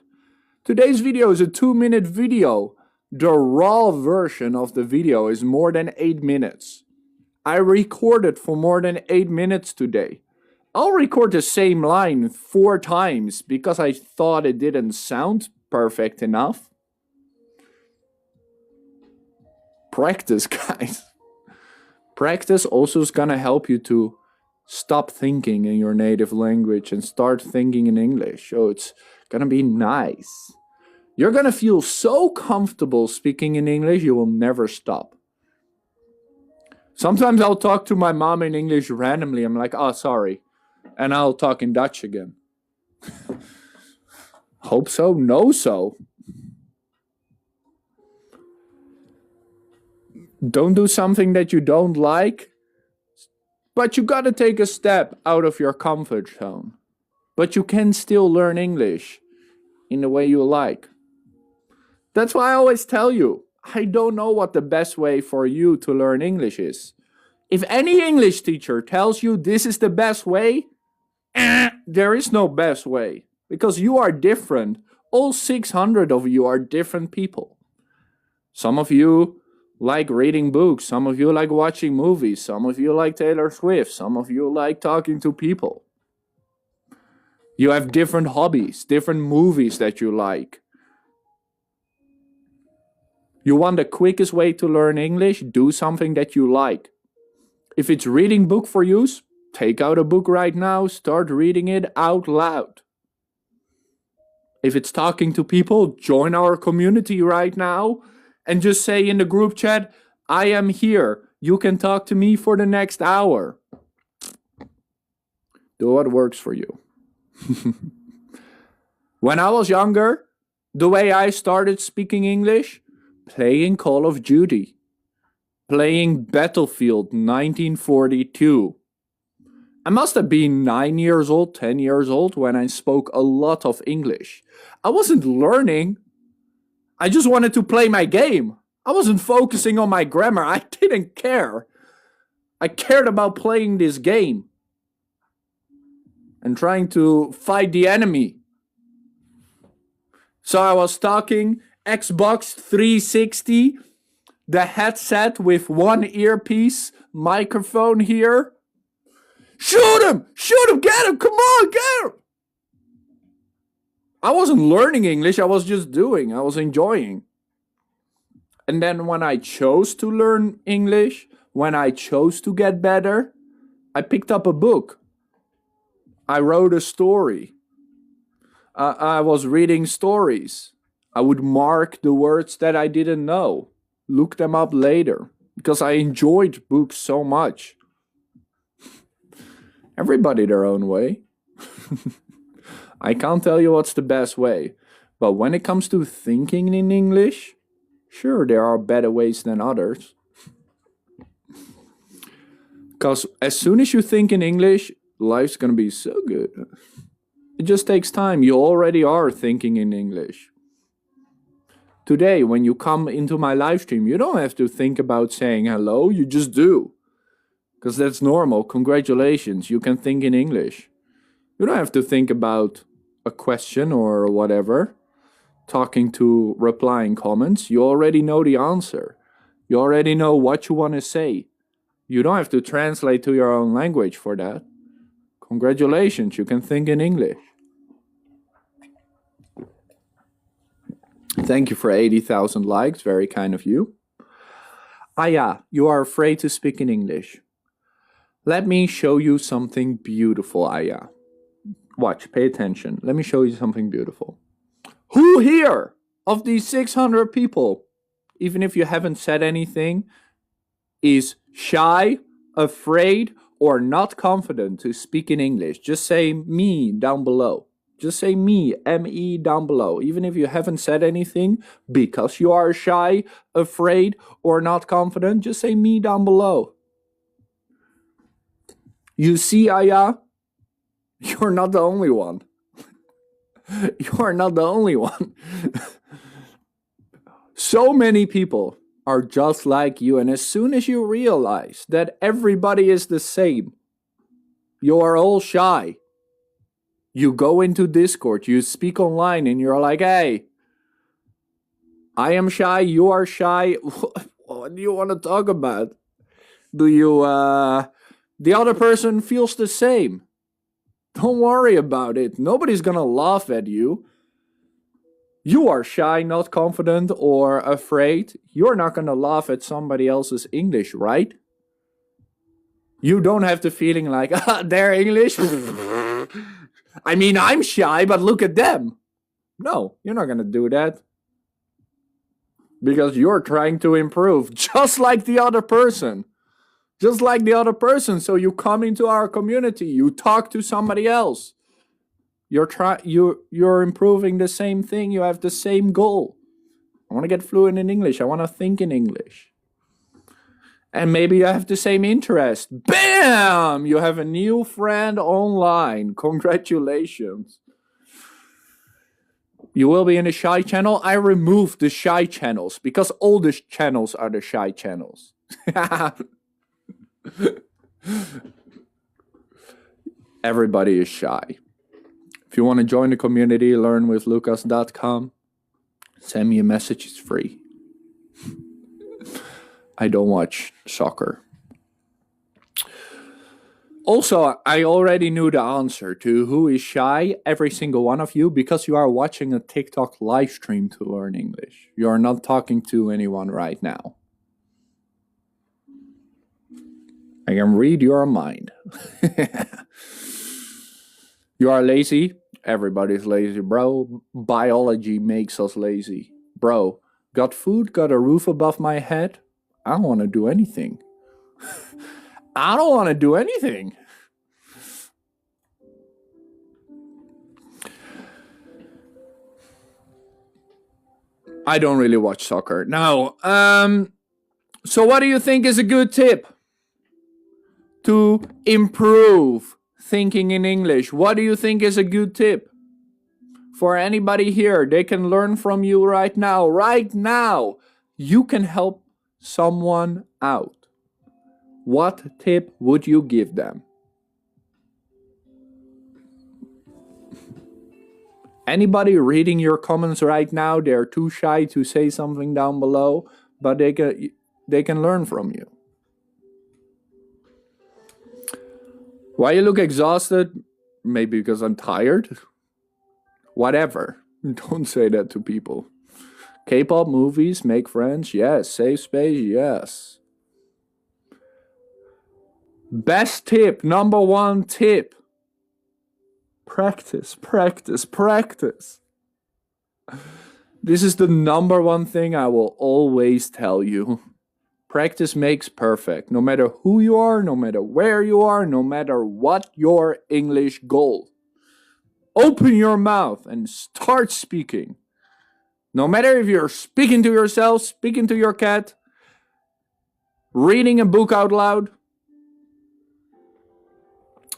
Today's video is a 2-minute video. The raw version of the video is more than 8 minutes. I recorded for more than 8 minutes today. I'll record the same line 4 times because I thought it didn't sound perfect enough. Practice, guys. Practice also is gonna help you to stop thinking in your native language and start thinking in English. So it's gonna be nice. You're gonna feel so comfortable speaking in English, you will never stop. Sometimes I'll talk to my mom in English randomly. I'm like, oh, sorry. And I'll talk in Dutch again. Hope so, no so. Don't do something that you don't like. But you gotta take a step out of your comfort zone. But you can still learn English in the way you like. That's why I always tell you, I don't know what the best way for you to learn English is. If any English teacher tells you this is the best way, there is no best way. Because you are different. All 600 of you are different people. Some of you like reading books. Some of you like watching movies. Some of you like Taylor Swift. Some of you like talking to people. You have different hobbies, different movies that you like. You want the quickest way to learn English? Do something that you like. If it's reading book for use, take out a book right now, start reading it out loud. If it's talking to people, join our community right now and just say in the group chat, I am here. You can talk to me for the next hour. Do what works for you. When I was younger, the way I started speaking English, playing Call of Duty, playing Battlefield 1942. I must have been 9 years old, 10 years old when I spoke a lot of English. I wasn't learning. I just wanted to play my game. I wasn't focusing on my grammar. I didn't care. I cared about playing this game and trying to fight the enemy. So I was talking Xbox 360, the headset with one earpiece, microphone here. Shoot him! Shoot him! Get him! Come on, get him! I wasn't learning English, I was just doing. I was enjoying. And then when I chose to learn English, when I chose to get better, I picked up a book. I wrote a story. I was reading stories. I would mark the words that I didn't know, look them up later, because I enjoyed books so much. Everybody their own way. I can't tell you what's the best way, but when it comes to thinking in English, sure, there are better ways than others. Because as soon as you think in English, life's gonna be so good. It just takes time. You already are thinking in English. Today, when you come into my live stream, you don't have to think about saying hello, you just do. Because that's normal. Congratulations, you can think in English. You don't have to think about a question or whatever, replying comments, you already know the answer. You already know what you want to say. You don't have to translate to your own language for that. Congratulations, you can think in English. Thank you for 80,000 likes, very kind of you. Aya, you are afraid to speak in English. Let me show you something beautiful, Aya. Watch, pay attention. Let me show you something beautiful. Who here of these 600 people, even if you haven't said anything, is shy, afraid, or not confident to speak in English? Just say me down below. Just say me, M-E, down below. Even if you haven't said anything, because you are shy, afraid, or not confident, just say me down below. You see, Aya? You're not the only one. You are not the only one. So many people are just like you, and as soon as you realize that everybody is the same, you are all shy. You go into Discord, you speak online, and you're like, hey, I am shy, you are shy. What do you want to talk about? Do you, the other person feels the same. Don't worry about it. Nobody's gonna laugh at you. You are shy, not confident, or afraid. You're not gonna laugh at somebody else's English, right? You don't have the feeling like, their English. I mean, I'm shy, but look at them. No, you're not gonna do that. Because you're trying to improve, just like the other person. Just like the other person. So you come into our community, you talk to somebody else. You're improving the same thing, you have the same goal. I want to get fluent in English, I want to think in English. And maybe you have the same interest. Bam! You have a new friend online. Congratulations. You will be in the shy channel. I removed the shy channels because all the channels are the shy channels. Everybody is shy. If you want to join the community, learnwithlucas.com. Send me a message, it's free. I don't watch soccer. Also, I already knew the answer to who is shy, every single one of you, because you are watching a TikTok live stream to learn English. You are not talking to anyone right now. I can read your mind. You are lazy? Everybody's lazy, bro. Biology makes us lazy. Bro, got food, got a roof above my head? I don't want to do anything. I don't want to do anything. I don't really watch soccer. No. So what do you think is a good tip to improve thinking in English? What do you think is a good tip? For anybody here, they can learn from you right now. Right now, you can help someone out. What tip would you give them? Anybody reading your comments right now, they're too shy to say something down below, but they can learn from you. Why you look exhausted? Maybe because I'm tired? Whatever. Don't say that to people. K-pop movies, make friends, yes. Safe space, yes. Best tip, number one tip. Practice, practice, practice. This is the number one thing I will always tell you. Practice makes perfect. No matter who you are, no matter where you are, no matter what your English goal. Open your mouth and start speaking. No matter if you're speaking to yourself, speaking to your cat, reading a book out loud,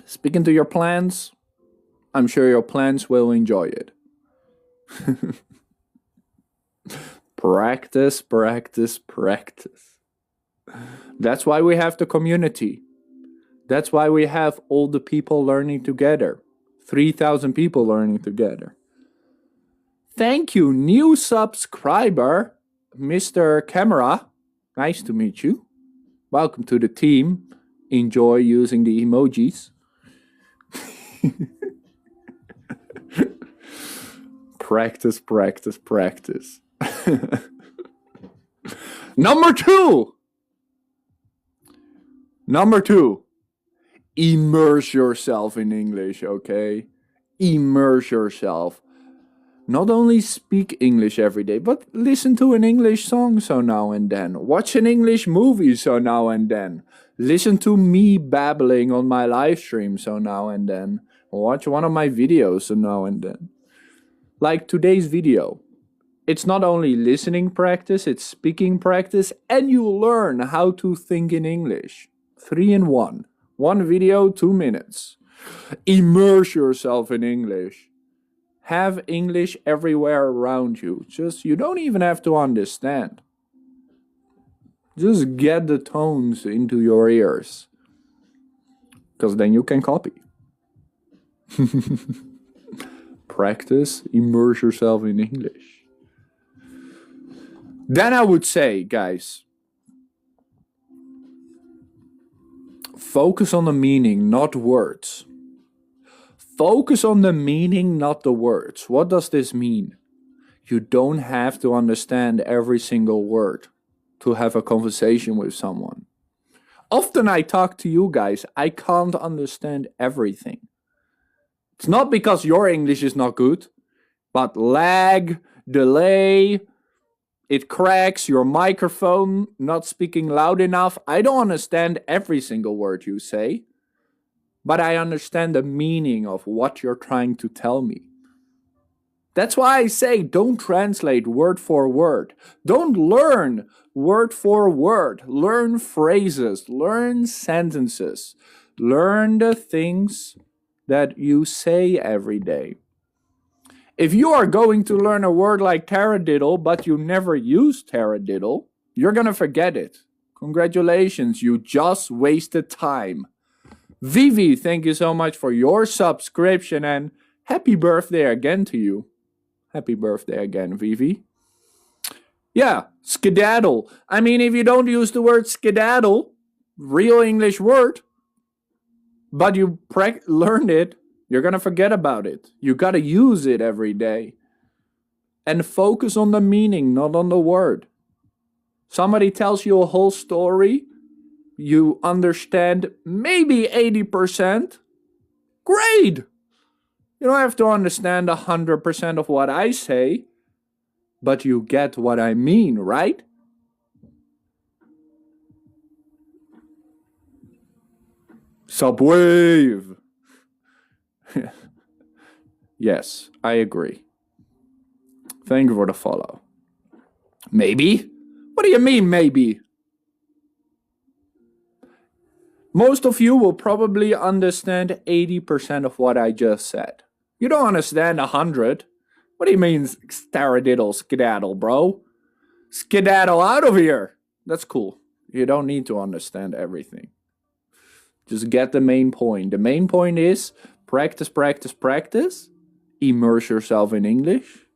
speaking to your plants, I'm sure your plants will enjoy it. Practice, practice, practice. That's why we have the community. That's why we have all the people learning together. 3,000 people learning together. Thank you, new subscriber, Mr. Camera. Nice to meet you. Welcome to the team. Enjoy using the emojis. Practice, practice, practice. Number two. Immerse yourself in English, okay? Immerse yourself. Not only speak English every day, but listen to an English song so now and then. Watch an English movie so now and then. Listen to me babbling on my live stream so now and then. Watch one of my videos so now and then. Like today's video. It's not only listening practice, it's speaking practice, and you learn how to think in English. 3 in 1. One video, 2 minutes. Immerse yourself in English. Have English everywhere around you. You don't even have to understand. Just get the tones into your ears. Because then you can copy. Practice, immerse yourself in English. Then I would say, guys, focus on the meaning, not words. Focus on the meaning, not the words. What does this mean? You don't have to understand every single word to have a conversation with someone. Often I talk to you guys, I can't understand everything. It's not because your English is not good, but lag, delay, it cracks, your microphone not speaking loud enough. I don't understand every single word you say, but I understand the meaning of what you're trying to tell me. That's why I say don't translate word for word. Don't learn word for word. Learn phrases, learn sentences, learn the things that you say every day. If you are going to learn a word like taradiddle, but you never use taradiddle, you're going to forget it. Congratulations, you just wasted time. Vivi, thank you so much for your subscription and happy birthday again to you. Happy birthday again, Vivi. Yeah, skedaddle. I mean, if you don't use the word skedaddle, real English word, but you learned it, you're going to forget about it. You got to use it every day. And focus on the meaning, not on the word. Somebody tells you a whole story, you understand maybe 80%. Great! You don't have to understand 100% of what I say, but you get what I mean, right? Subwave! Yes, I agree. Thank you for the follow. Maybe? What do you mean, maybe? Most of you will probably understand 80% of what I just said. You don't understand 100. What do you mean, taradiddle, skedaddle, bro? Skedaddle out of here! That's cool. You don't need to understand everything. Just get the main point. The main point is practice, practice, practice. Immerse yourself in English.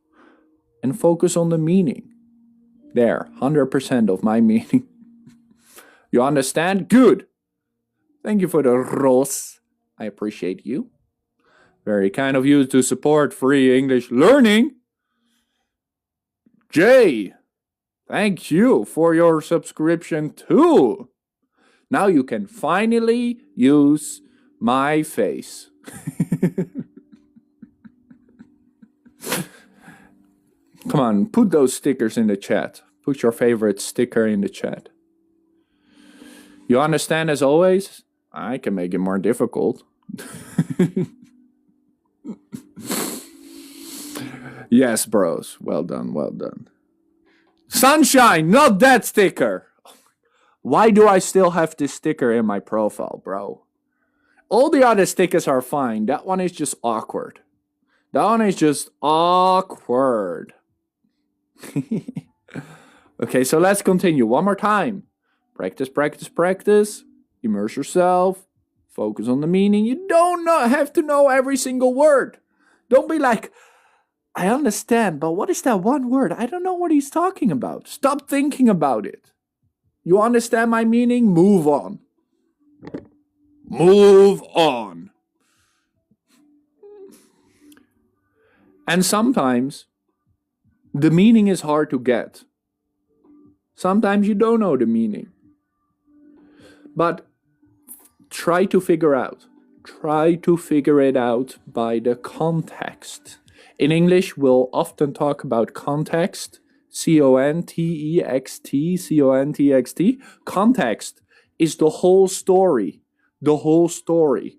And focus on the meaning. There, 100% of my meaning. You understand? Good. Thank you for the rose. I appreciate you. Very kind of you to support free English learning. Jay, thank you for your subscription too. Now you can finally use my face. Come on, put those stickers in the chat. Put your favorite sticker in the chat. You understand as always? I can make it more difficult. Yes, bros. Well done, well done. Sunshine, not that sticker. Why do I still have this sticker in my profile, bro? All the other stickers are fine. That one is just awkward. That one is just awkward. Okay, so let's continue. One more time. Practice, practice, practice. Immerse yourself. Focus on the meaning. You don't have to know every single word. Don't be like, I understand, but what is that one word? I don't know what he's talking about. Stop thinking about it. You understand my meaning? Move on. Move on. And sometimes the meaning is hard to get. Sometimes you don't know the meaning. But try to figure out. Try to figure it out by the context. In English, we'll often talk about context. C-O-N-T-E-X-T. C-O-N-T-X-T. Context is the whole story. The whole story.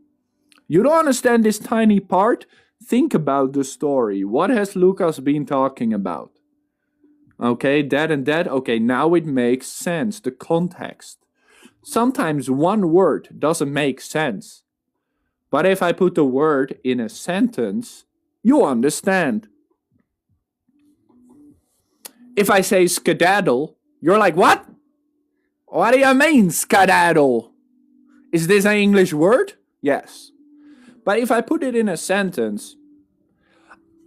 You don't understand this tiny part? Think about the story. What has Lucas been talking about? Okay, that and that. Okay, now it makes sense. The context. Sometimes one word doesn't make sense. But if I put the word in a sentence, you understand. If I say skedaddle, you're like, what? What do you mean, skedaddle? Is this an English word? Yes. But if I put it in a sentence,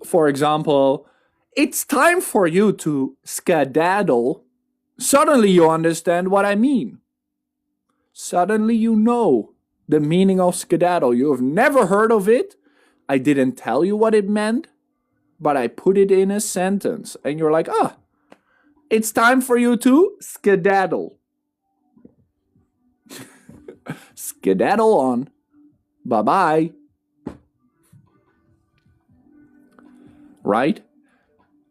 for example, it's time for you to skedaddle, suddenly you understand what I mean. Suddenly you know the meaning of skedaddle. You have never heard of it. I didn't tell you what it meant, but I put it in a sentence. And you're like, it's time for you to skedaddle. Skedaddle on. Bye-bye. Right?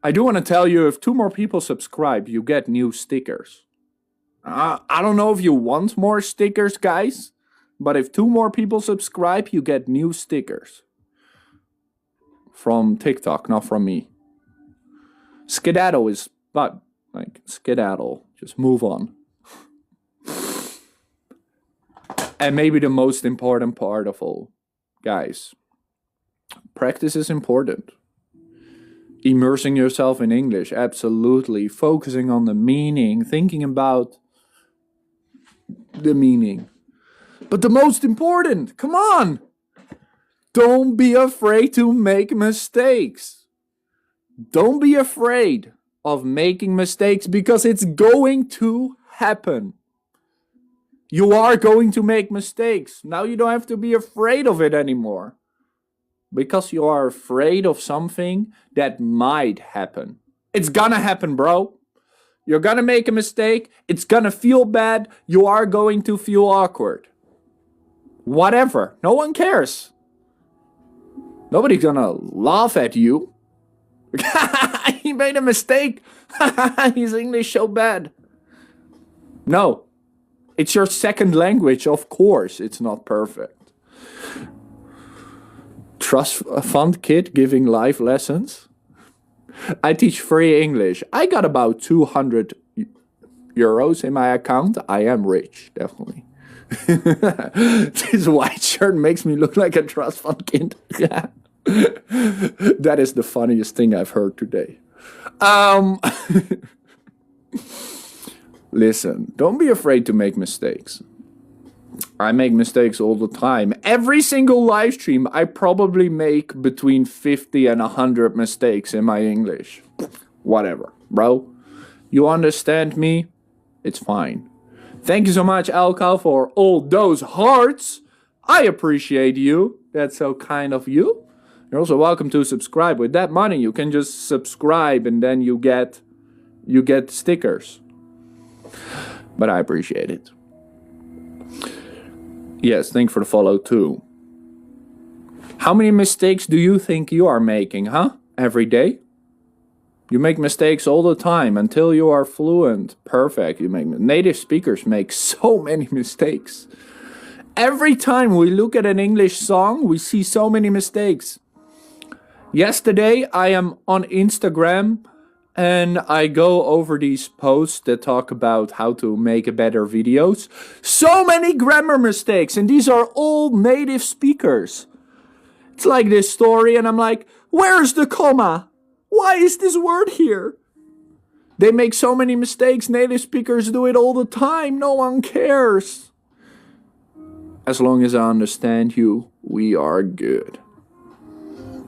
I do want to tell you, if 2 more people subscribe, you get new stickers. I don't know if you want more stickers, guys, but if 2 more people subscribe, you get new stickers. From TikTok, not from me. Skedaddle is, but, like, skedaddle. Just move on. And maybe the most important part of all, guys, practice is important. Immersing yourself in English, absolutely. Focusing on the meaning, thinking about the meaning. But the most important, come on! Don't be afraid to make mistakes. Don't be afraid of making mistakes because it's going to happen. You are going to make mistakes. Now you don't have to be afraid of it anymore. Because you are afraid of something that might happen. It's gonna happen, bro. You're gonna make a mistake. It's gonna feel bad. You are going to feel awkward. Whatever. No one cares. Nobody's gonna laugh at you. He made a mistake. His English so bad. No. It's your second language, of course. It's not perfect. Trust fund kid giving live lessons. I teach free English. I got about 200 euros in my account. I am rich, definitely. This white shirt makes me look like a trust fund kid. That is the funniest thing I've heard today. Listen, don't be afraid to make mistakes. I make mistakes all the time. Every single live stream, I probably make between 50 and 100 mistakes in my English. Whatever, bro. You understand me? It's fine. Thank you so much, Alka, for all those hearts. I appreciate you. That's so kind of you. You're also welcome to subscribe. With that money, you can just subscribe and then you get stickers. But I appreciate it. Yes, thanks for the follow too. How many mistakes do you think you are making, huh? Every day? You make mistakes all the time until you are fluent. Perfect. Native speakers make so many mistakes. Every time we look at an English song, we see so many mistakes. Yesterday, I am on Instagram and I go over these posts that talk about how to make better videos. So many grammar mistakes, and these are all native speakers. It's like this story, and I'm like, where's the comma? Why is this word here? They make so many mistakes. Native speakers do it all the time. No one cares. As long as I understand you, we are good.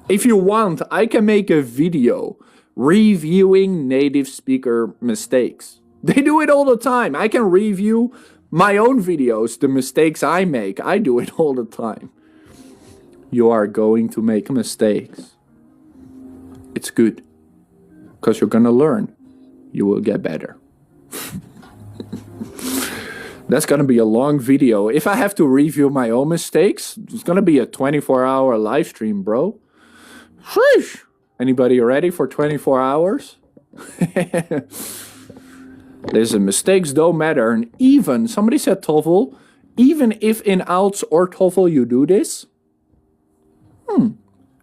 If you want, I can make a video reviewing native speaker mistakes. They do it all the time. I can review my own videos, the mistakes I make. I do it all the time. You are going to make mistakes. It's good. Because you're gonna learn. You will get better. That's gonna be a long video. If I have to review my own mistakes, it's gonna be a 24-hour live stream, bro. Sheesh. Anybody ready for 24 hours? Listen, mistakes don't matter. And even, somebody said TOEFL, even if in IELTS or TOEFL you do this,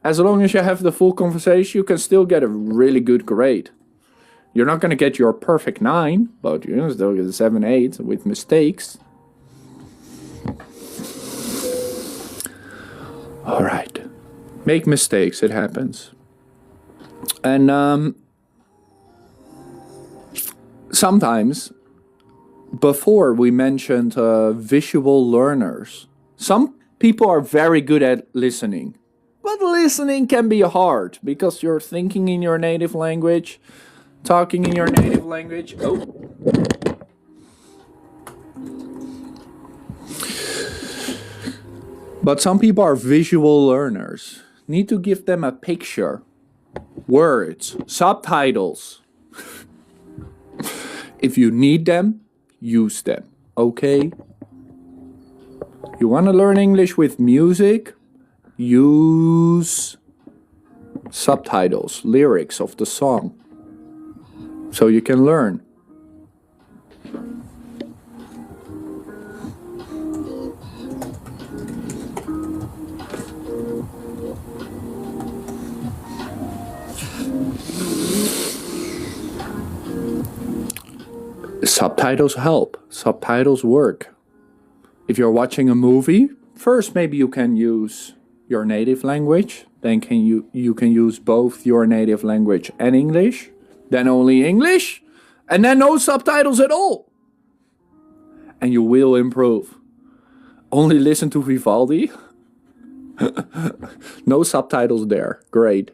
as long as you have the full conversation, you can still get a really good grade. You're not going to get your perfect 9, but you can still get a 7, 8 with mistakes. All right. Make mistakes, it happens. And sometimes, before we mentioned visual learners, some people are very good at listening. But listening can be hard because you're thinking in your native language, talking in your native language. Oh. But some people are visual learners. Need to give them a picture, words, subtitles. If you need them, use them, okay? You want to learn English with music? Use subtitles, lyrics of the song, so you can learn. Subtitles help. Subtitles work. If you're watching a movie, first maybe you can use your native language, then you can use both your native language and English, then only English, and then no subtitles at all. And you will improve. Only listen to Vivaldi. No subtitles there. Great.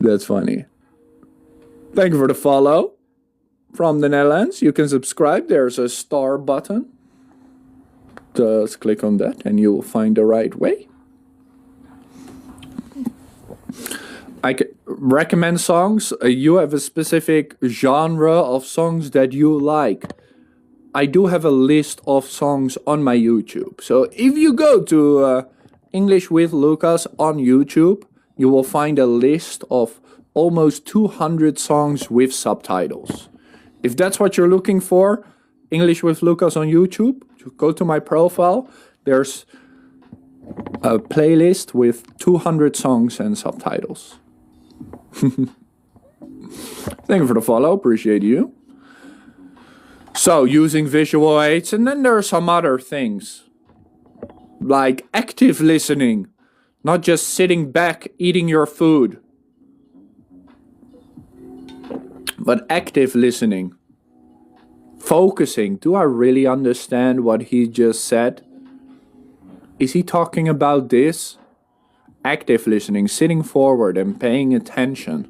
That's funny. Thank you for the follow. From the Netherlands, you can subscribe. There's a star button. Just click on that and you will find the right way. I can recommend songs. You have a specific genre of songs that you like. I do have a list of songs on my YouTube. So if you go to English with Lucas on YouTube, you will find a list of almost 200 songs with subtitles. If that's what you're looking for, English with Lucas on YouTube, go to my profile. There's a playlist with 200 songs and subtitles. Thank you for the follow, appreciate you. So, using visual aids, and then there are some other things. Like active listening, not just sitting back eating your food. But active listening. Focusing. Do I really understand what he just said? Is he talking about this? Active listening, sitting forward and paying attention.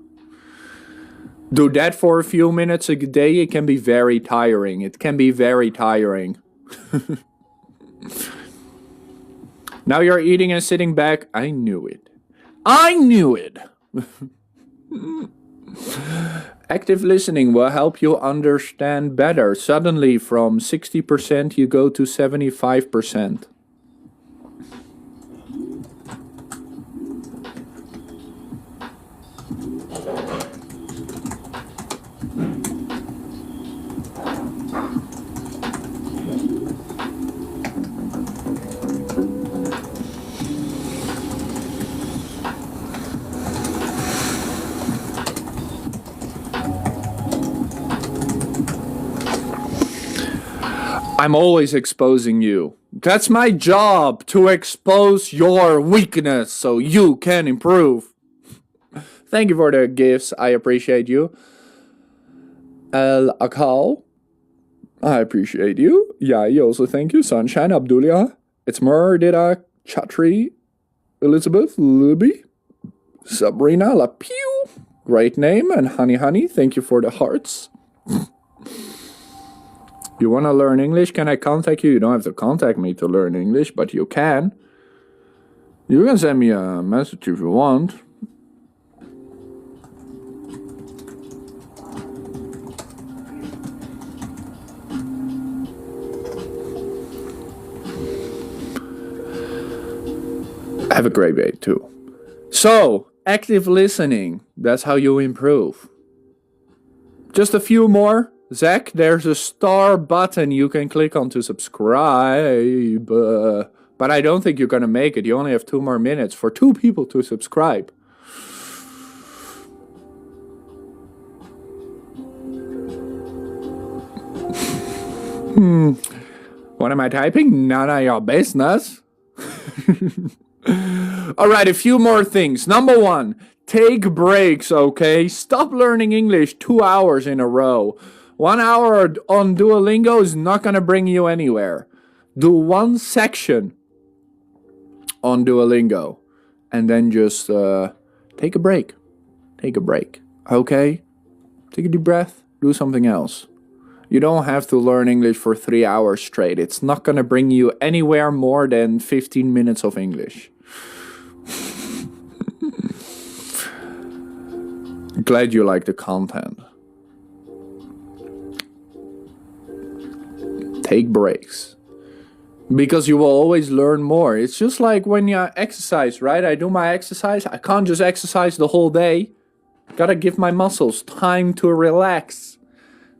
Do that for a few minutes a day. It can be very tiring. It can be very tiring. Now you're eating and sitting back. I knew it. I knew it. Active listening will help you understand better. Suddenly from 60% you go to 75%. I'm always exposing you. That's my job, to expose your weakness so you can improve. Thank you for the gifts. I appreciate you. El Akal. I appreciate you. Yai, also thank you. Sunshine, Abdullah. It's Murdida, Chatri, Elizabeth, Libby, Sabrina, La Pew. Great name. And Honey, thank you for the hearts. You want to learn English? Can I contact you? You don't have to contact me to learn English, but you can. You can send me a message if you want. Have a great day too. So, active listening. That's how you improve. Just a few more. Zach, there's a star button you can click on to subscribe. But I don't think you're going to make it. You only have 2 more minutes for 2 people to subscribe. What am I typing? None of your business. Alright, a few more things. Number 1, take breaks, okay? Stop learning English 2 hours in a row. 1 hour on Duolingo is not going to bring you anywhere. Do 1 section on Duolingo and then just take a break. Take a break, okay? Take a deep breath, do something else. You don't have to learn English for 3 hours straight. It's not going to bring you anywhere more than 15 minutes of English. Glad you like the content. Take breaks. Because you will always learn more. It's just like when you exercise, right? I do my exercise. I can't just exercise the whole day. Gotta give my muscles time to relax.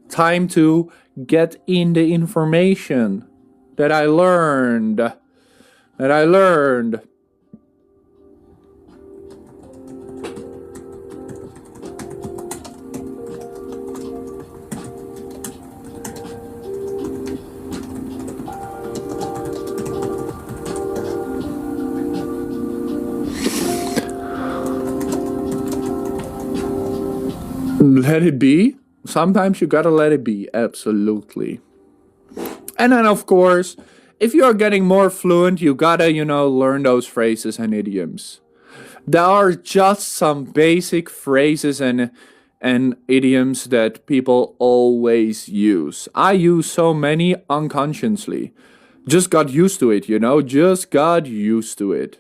Time to get in the information that I learned. Let it be. Sometimes you gotta let it be. Absolutely. And then, of course, if you're getting more fluent, you gotta, learn those phrases and idioms. There are just some basic phrases and idioms that people always use. I use so many unconsciously. Just got used to it, Just got used to it.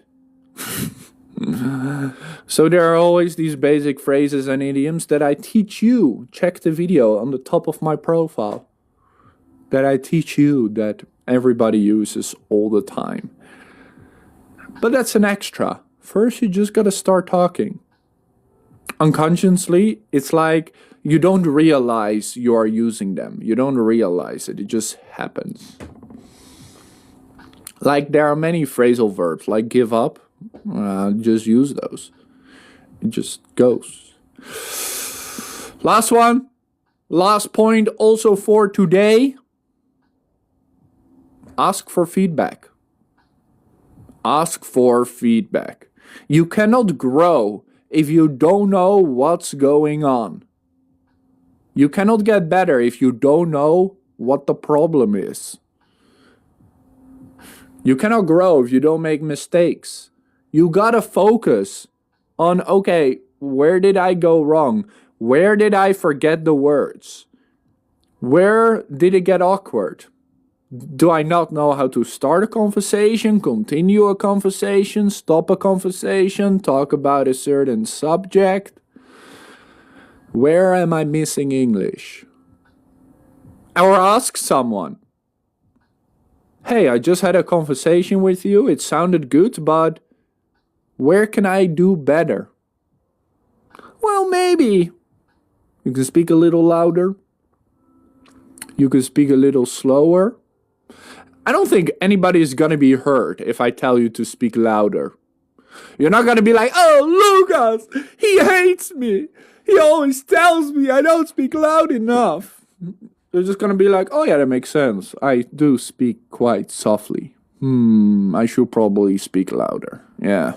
So there are always these basic phrases and idioms that I teach you. Check the video on the top of my profile. That I teach you that everybody uses all the time. But that's an extra. First, you just gotta start talking. Unconsciously, it's like you don't realize you are using them. You don't realize it. It just happens. Like there are many phrasal verbs, like give up. Just use those. It just goes. Last one. Last point also for today. Ask for feedback. Ask for feedback. You cannot grow if you don't know what's going on. You cannot get better if you don't know what the problem is. You cannot grow if you don't make mistakes. You gotta focus on, okay, where did I go wrong? Where did I forget the words? Where did it get awkward? Do I not know how to start a conversation, continue a conversation, stop a conversation, talk about a certain subject? Where am I missing English? Or ask someone, hey, I just had a conversation with you, it sounded good, but where can I do better? Well, maybe you can speak a little louder. You can speak a little slower. I don't think anybody is going to be hurt if I tell you to speak louder. You're not going to be like, oh, Lucas, he hates me. He always tells me I don't speak loud enough. You're just going to be like, oh yeah, that makes sense. I do speak quite softly. I should probably speak louder. Yeah.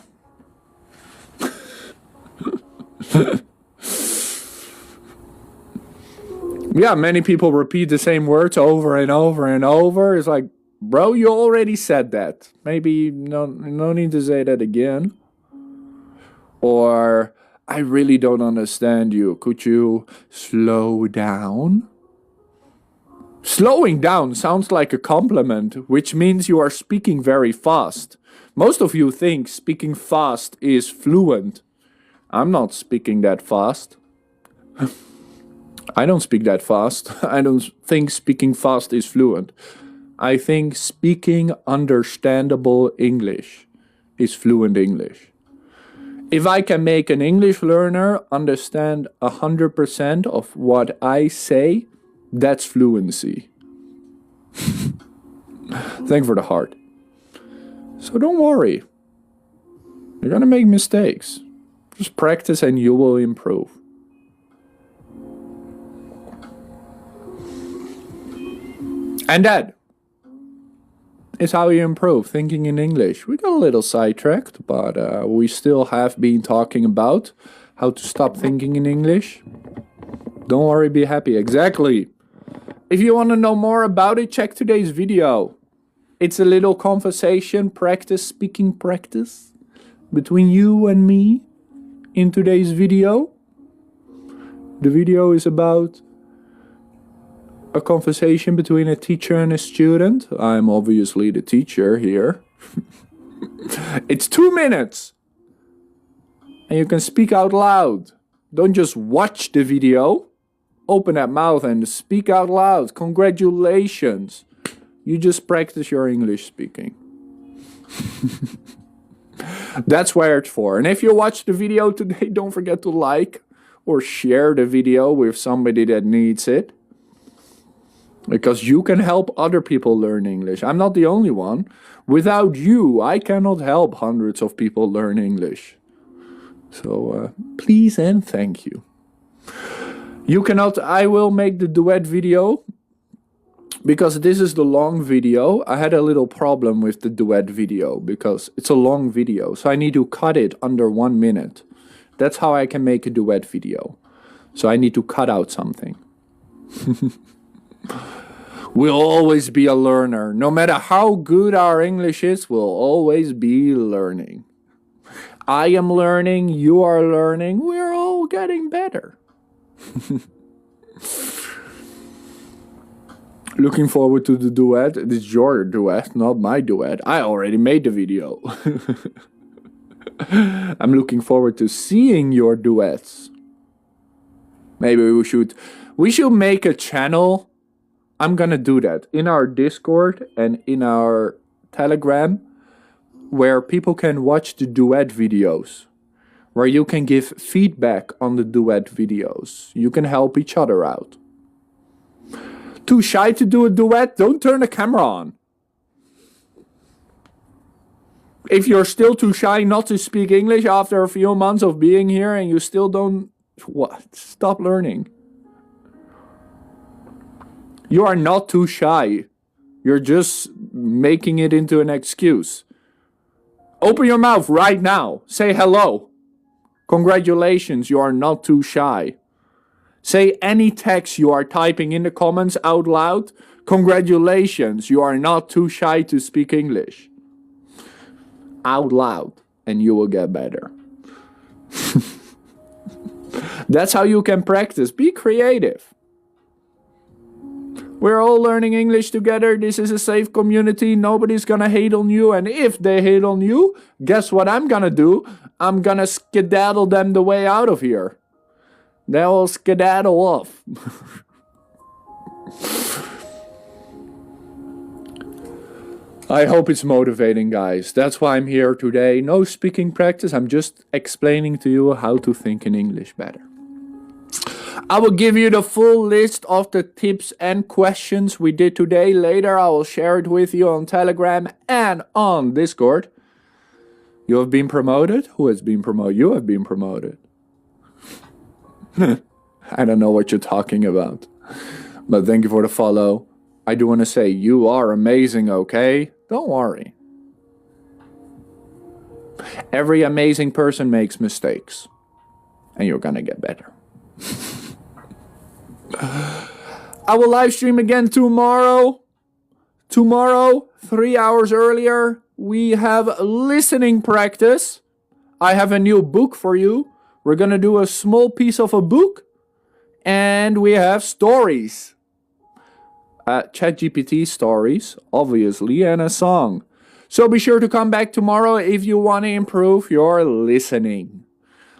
Yeah, many people repeat the same words over and over and over. It's like, bro, you already said that. Maybe no need to say that again. Or, I really don't understand you. Could you slow down? Slowing down sounds like a compliment, which means you are speaking very fast. Most of you think speaking fast is fluent. I'm not speaking that fast. I don't speak that fast. I don't think speaking fast is fluent. I think speaking understandable English is fluent English. If I can make an English learner understand 100% of what I say, that's fluency. Thank for the heart. So don't worry. You're gonna make mistakes. Just practice and you will improve. And that is how you improve thinking in English. We got a little sidetracked, but we still have been talking about how to stop thinking in English. Don't worry, be happy. Exactly. If you want to know more about it, check today's video. It's a little conversation practice, speaking practice between you and me in today's video. The video is about a conversation between a teacher and a student. I'm obviously the teacher here. It's 2 minutes. And you can speak out loud. Don't just watch the video. Open that mouth and speak out loud. Congratulations. You just practice your English speaking. That's what it's for. And if you watch the video today, don't forget to like or share the video with somebody that needs it. Because you can help other people learn English. I'm not the only one. Without you, I cannot help hundreds of people learn English. So please and thank you. You cannot, I will make the duet video. Because this is the long video. I had a little problem with the duet video. Because it's a long video. So I need to cut it under 1 minute. That's how I can make a duet video. So I need to cut out something. We'll always be a learner. No matter how good our English is, we'll always be learning. I am learning, you are learning, we're all getting better. Looking forward to the duet. It is your duet, not my duet. I already made the video. I'm looking forward to seeing your duets. Maybe we should make a channel. I'm gonna do that in our Discord and in our Telegram, where people can watch the duet videos, where you can give feedback on the duet videos. You can help each other out. Too shy to do a duet? Don't turn the camera on. If you're still too shy not to speak English after a few months of being here and you still don't, what? Stop learning. You are not too shy. You're just making it into an excuse. Open your mouth right now. Say hello. Congratulations, you are not too shy. Say any text you are typing in the comments out loud. Congratulations, you are not too shy to speak English. Out loud, and you will get better. That's how you can practice. Be creative. We're all learning English together. This is a safe community. Nobody's gonna hate on you. And if they hate on you, guess what I'm gonna do? I'm gonna skedaddle them the way out of here. They'll skedaddle off. I hope it's motivating, guys. That's why I'm here today. No speaking practice. I'm just explaining to you how to think in English better. I will give you the full list of the tips and questions we did today. Later, I will share it with you on Telegram and on Discord. You have been promoted? Who has been promoted? You have been promoted. I don't know what you're talking about. But thank you for the follow. I do want to say you are amazing, okay? Don't worry. Every amazing person makes mistakes. And you're gonna get better. I will live stream again tomorrow. Tomorrow, 3 hours earlier, we have listening practice. I have a new book for you. We're going to do a small piece of a book. And we have stories. ChatGPT stories, obviously, and a song. So be sure to come back tomorrow if you want to improve your listening.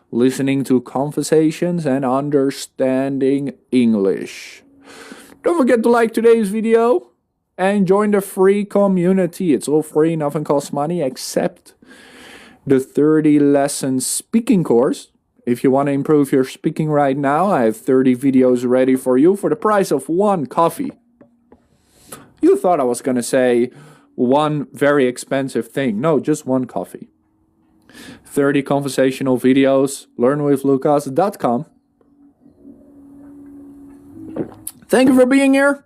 Listening to conversations and understanding English. Don't forget to like today's video and join the free community. It's all free, nothing costs money except the 30 lesson speaking course. If you want to improve your speaking right now, I have 30 videos ready for you for the price of one coffee. You thought I was going to say one very expensive thing. No, just one coffee. 30 conversational videos. Learnwithlucas.com. Thank you for being here.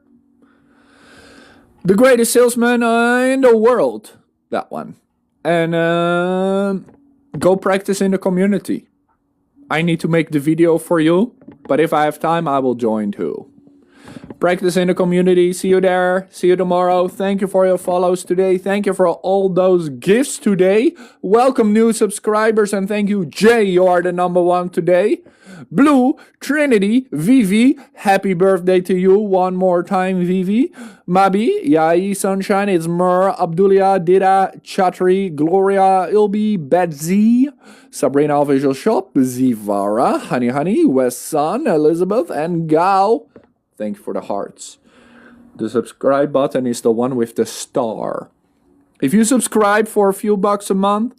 The greatest salesman in the world. That one. And go practice in the community. I need to make the video for you, but if I have time, I will join too. Practice in the community. See you there. See you tomorrow. Thank you for your follows today. Thank you for all those gifts today. Welcome new subscribers and thank you, Jay. You are the #1 today. Blue, Trinity, Vivi, happy birthday to you one more time, Vivi. Mabi, Yai, Sunshine, it's Mur, Abdulia, Dida, Chatri, Gloria, Ilbi, Betsy, Sabrina Official Shop, Zivara, Honey, West Sun, Elizabeth, and Gal. Thank you for the hearts. The subscribe button is the one with the star. If you subscribe for a few bucks a month,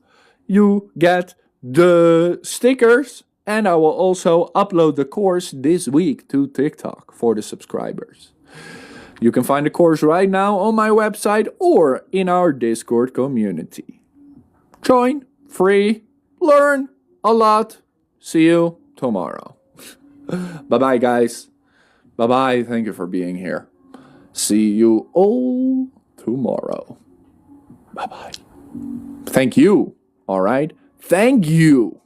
you get the stickers. And I will also upload the course this week to TikTok for the subscribers. You can find the course right now on my website or in our Discord community. Join, free, learn a lot. See you tomorrow. Bye-bye, guys. Bye-bye. Thank you for being here. See you all tomorrow. Bye-bye. Thank you. All right? Thank you.